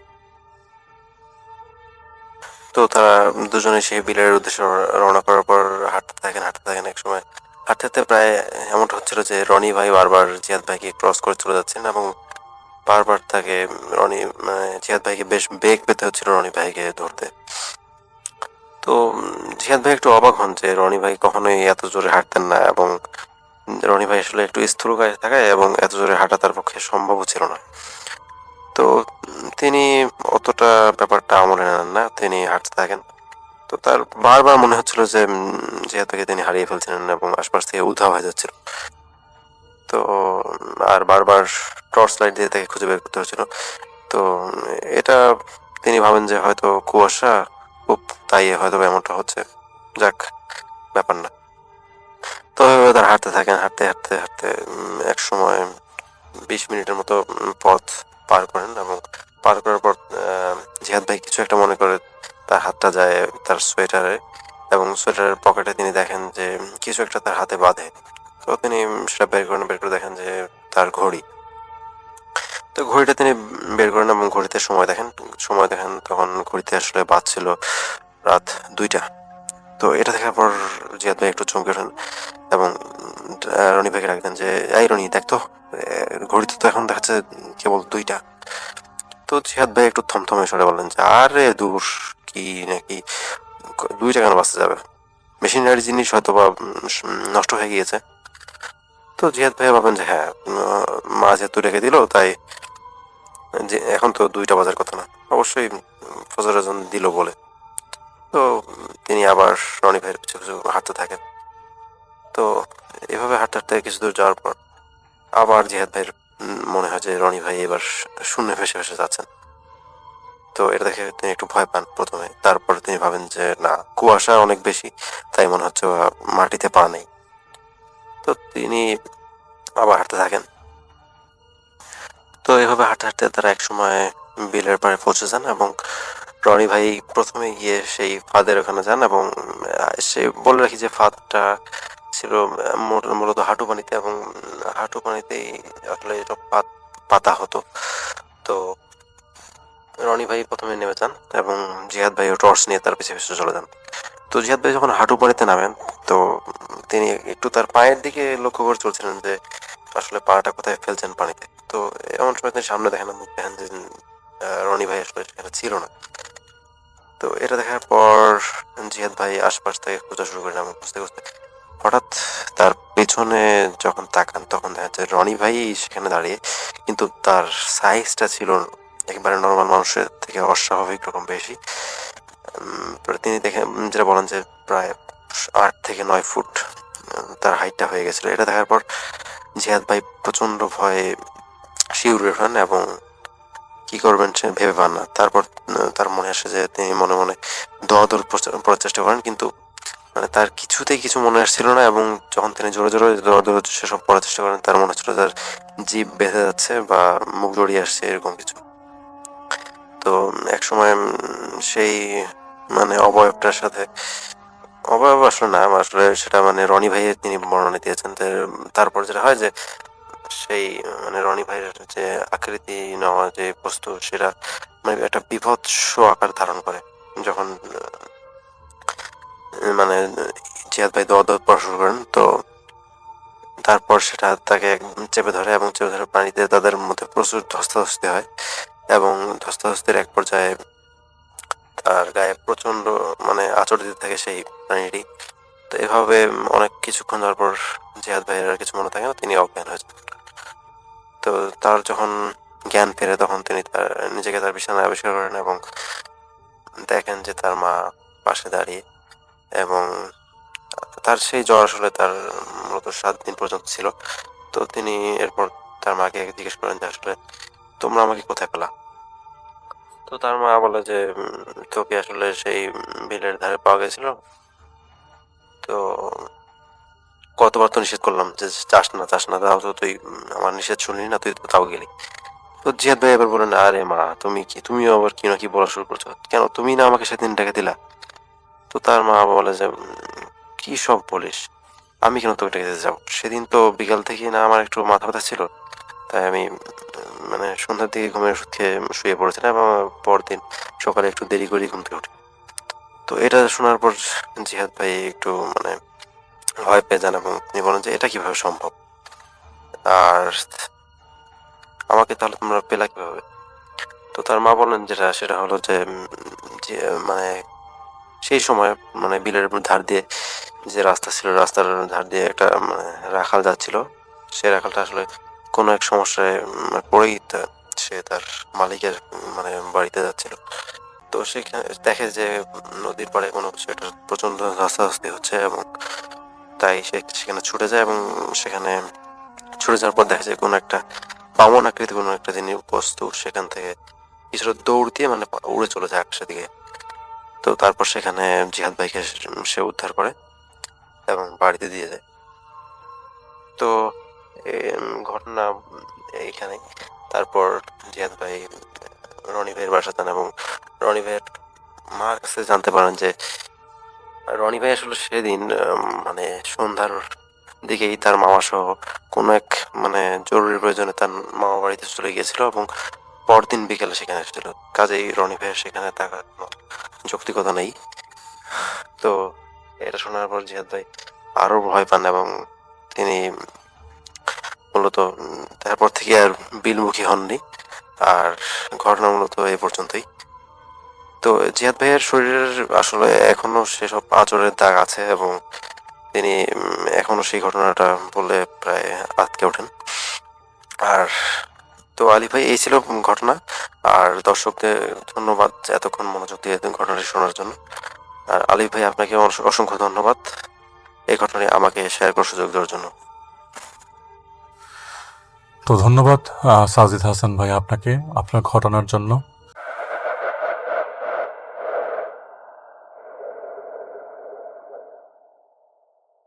তো তারা দুজনে সেই বিলের উদ্দেশ্যে রওনা করার পর হাঁটতে থাকেন। এক সময় হাঁটতে হাঁটতে প্রায় এমনটা হচ্ছিল যে রনি ভাই বারবার জিয়াদ ভাইকে ক্রস করে চলে যাচ্ছেন এবং বারবার তাকে জিয়াদ ভাইকে বেশ বেগ পেতে হচ্ছিল রনি ভাইকে ধরতে। তো জিয়াদ ভাই একটু অবাক হন যে রনি ভাই কখনোই এত জোরে হাঁটতেন না এবং রনি ভাই আসলে একটু স্থূলকায় থাকায় এবং এত জোরে হাঁটা তার পক্ষে সম্ভবও ছিল না। তো তিনি অতটা ব্যাপারটা আমলে নেন না, তিনি হাঁটতে থাকেন। তো তার বারবার মনে হচ্ছিল যে জিয়াদ ভাইকে তিনি হারিয়ে ফেলছিলেন এবং আশপাশ থেকে উধাও হয়ে যাচ্ছিল। তো আর বারবার টর্চ লাইট দিয়ে তাকে খুঁজে বের করতে হচ্ছিল। তো এটা তিনি ভাবেন যে হয়তো কুয়াশা খুব, তাই হয়তো এমনটা হচ্ছে। যাক, ব্যাপার না। তো এভাবে তারা হাঁটতে হাঁটতে এক সময় 20 মিনিটের মতো পথ পার করেন এবং পার করার পর জিহাদ ভাই কিছু একটা মনে করে তার হাতটা যায় তার সোয়েটারে এবং সোয়েটারের পকেটে তিনি দেখেন যে কিছু একটা তার হাতে বাঁধে। তো তিনি সেটা বের করে দেখেন যে তার ঘড়ি। তো ঘড়িটা তিনি বের করেন এবং ঘড়িতে সময় দেখেন তখন ঘড়িতে আসলে বাজছিল রাত 2টা। তো এটা দেখার পর জিয়াদ ভাই একটু চমকে ওঠেন এবং রনি ভাইকে ডাকতেন যে এই রনি দেখ তো, ঘড়িতে তো এখন দেখাচ্ছে কেবল 2টা। তো জিহাদ ভাই একটু থমথমে সরে বললেন যে আরে দূর, কি নাকি 2টা কেন বাঁচতে যাবে, মেশিনারি জিনিস হয়তো বা নষ্ট হয়ে গিয়েছে। তো জিহাদ ভাই ভাবেন যে হ্যাঁ, মা যেহেতু রেখে দিল তাই যে এখন তো 2টা বাজার কথা না, অবশ্যই ফজর আজান দিল বলে। তো তিনি আবার রনি ভাইয়ের পিছু পিছু হাঁটতে থাকেন। তো এভাবে হাঁটতে কিছু দূর যাওয়ার পর আবার জিহাদ ভাইয়ের মনে হয় যে রনি ভাই এবার শূন্যে ভেসে যাচ্ছেন। তো এটা দেখে তিনি একটু ভয় পান প্রথমে, তারপর তিনি ভাবেন যে না, কুয়াশা অনেক বেশি, তাই মনে হচ্ছে মাটিতে পা নেই। তো তিনি আবার হাঁটতে থাকেন। তো এভাবে হাঁটতে তারা এক সময় বিলের পাড়ে পৌঁছে যান এবং রনি ভাই প্রথমে গিয়ে সেই ফাঁদের ওখানে যান এবং সে বলে রাখি যে ফাঁদটা ছিল মূলত হাঁটু পানিতে এবং হাঁটু পানিতেই আসলে এটা পাতা হতো। তো রনি ভাই প্রথমে নেমে যান এবং জিহাদ ভাই টর্চ নিয়ে তার পিছনে পিছনে চলে যান। তো জিহাদ ভাই যখন হাঁটু পানিতে নামেন তো তিনি একটু তার পায়ের দিকে লক্ষ্য করে চলছিলেন যে আসলে পাটা কোথায় ফেলছেন পানিতে। তো এমন সময় তিনি সামনে দেখেন যে রনি ভাই আসলে সেখানে ছিল না। তো এটা দেখার পর জিহাদ ভাই আশপাশ থেকে খোঁজা শুরু করেন এবং খুঁজতে হঠাৎ তার পেছনে যখন তাকান তখন দেখা যায় রনি ভাই সেখানে দাঁড়িয়ে, কিন্তু তার সাইজটা ছিল একেবারে নর্মাল মানুষের থেকে অস্বাভাবিক রকম বেশি। তিনি দেখে যেটা বলেন যে প্রায় 8 থেকে 9 ফুট তার হাইটটা হয়ে গেছিল। এটা দেখার পর জিহাদ ভাই প্রচন্ড ভয়ে শিউরে ওঠেন এবং কি করবেন সে ভেবে পান না। তারপর তার মনে আসে যে তিনি মনে মনে দৌড় পড়ার চেষ্টা করেন, কিন্তু মানে তার কিছুতেই কিছু মনে আসছিল না এবং যখন তিনি জোরে জোরে দৌড় সেসব পড়ার চেষ্টা করেন তার মনে হচ্ছিল তার জিভ বেঁধে যাচ্ছে বা মুখ জড়িয়ে আসছে এরকম কিছু। তো এক সময় সেই মানে অবয়বটার সাথে, অবয়ব আসলে না, আসলে সেটা মানে রনি ভাইয়ের তিনি বর্ণনা দিয়েছেন। তারপর যেটা হয় যে সেই মানে রনি ভাইয়ের যে আকৃতি নেওয়া যে বস্তু সেটা মানে একটা বীভৎস আকার ধারণ করে যখন মানে জিয়াদ ভাই দৌড় পড়া শুরু করেন। তো তারপর সেটা তাকে চেপে ধরে এবং চেপে ধরে পানিতে তাদের মধ্যে প্রচুর ধস্তাধস্তি হয় এবং ধস্তাধস্তির এক পর্যায়ে তার গায়ে প্রচন্ড মানে আঁচড় দিতে থাকে সেই প্রাণীটি। তো এভাবে অনেক কিছুক্ষণ যাওয়ার পর জিহাদ ভাইয়ের আর কিছু মনে থাকে না, তিনি অজ্ঞান হয়ে যান। তো তার যখন জ্ঞান ফেরে তখন তিনি নিজেকে তার বিছানায় আবিষ্কার করেন এবং দেখেন যে তার মা পাশে দাঁড়িয়ে এবং তার সেই জ্বর আসলে তার মূলত 7 দিন পর্যন্ত ছিল। তো তিনি এরপর তার মাকে জিজ্ঞেস করেন যে আসলে তোমরা আমাকে কোথায় পেলা। তো তার মা বলে যে তোকে আসলে সেই বিলের ধারে পাওয়া গেছিল। তো কতবার তো নিষেধ করলাম যে চাস না, তাও তো তুই আমার নিষেধ শুনলি না, তুই তো তাও গেলি। তো জিহাদ ভাই এবার বলেন আরে মা তুমিও আবার কি না কি বলা শুরু করছো, কেন তুমি না আমাকে সেদিন ডেকে দিলা। তো তার মা বলে যে কি সব বলিস, আমি কেন তোকে ডেকে যাবো? সেদিন তো বিকাল থেকে না আমার একটু মাথা ব্যথা ছিল, তাই আমি মানে সন্ধ্যার দিকে ঘুমের ওষুধ খেয়ে শুয়ে পড়েছিলাম এবং পরদিন সকালে একটু দেরি করে ঘুম থেকে উঠি। তো এটা শোনার পর জিহাদ ভাই একটু মানে ভয় পেয়ে যান এবং তিনি বলেন যে এটা কিভাবে সম্ভব, আর আমাকে তাহলে তোমরা পেলা কিভাবে? তো তার মা বলেন যেটা সেটা হলো যে যে মানে সেই সময় মানে বিলের ধার দিয়ে যে রাস্তা ছিল, রাস্তার ধার দিয়ে একটা মানে রাখাল যাচ্ছিল। সে রাখালটা আসলে কোনো এক সমস্যায় পড়েই সে তার মালিকের মানে বাড়িতে যাচ্ছিল। তো সেখানে দেখে যে নদীর পাড়ে কোনো কিছু একটা প্রচন্ড ধস্তাধস্তি হচ্ছে এবং তাই সে সেখানে ছুটে যায় এবং সেখানে ছুটে যাওয়ার পর দেখা যায় কোনো একটা বামন আকৃতি কোনো একটা জিনিস বস্তু সেখান থেকে কিছুটা দৌড় দিয়ে মানে উড়ে চলে যায় আকাশের দিকে। তো তারপর সেখানে জিহাদ ভাইকে সে উদ্ধার করে এবং বাড়িতে দিয়ে যায়। তো ঘটনা এইখানে। তারপর জিহাদ ভাই রনি ভাইয়ের বাসা যান এবং রনি ভাইয়ের মার কাছে জানতে পারেন যে রনি ভাই আসলে সেদিন মানে সন্ধ্যার দিকেই তার মামা সহ কোনো এক মানে জরুরি প্রয়োজনে তার মামা বাড়িতে চলে গিয়েছিল এবং পরদিন বিকেলে সেখানে এসেছিল। কাজেই রনি ভাইয়ের সেখানে থাকার কোনো যৌক্তিকতা নেই। তো এটা শোনার পর জিহাদ ভাই আরো ভয় পান এবং তিনি মূলত তারপর থেকে আর বিলমুখী হননি। আর ঘটনা মূলত এই পর্যন্তই। তো জিহাদ ভাইয়ের শরীরের আসলে এখনো সেসব আঁচড়ের দাগ আছে এবং তিনি এখনো সেই ঘটনাটা বললে প্রায় আঁতকে ওঠেন। আর তো আলী ভাই এই ছিল ঘটনা। আর দর্শকদের ধন্যবাদ এতক্ষণ মনোযোগ দিয়ে ঘটনাটি শোনার জন্য। আর আলী ভাই আপনাকে অসংখ্য ধন্যবাদ এই ঘটনাটি আমাকে শেয়ার করার সুযোগ দেওয়ার জন্য। তো ধন্যবাদ সাজিদ হাসান ভাই আপনাকে আপনার ঘটনার জন্য।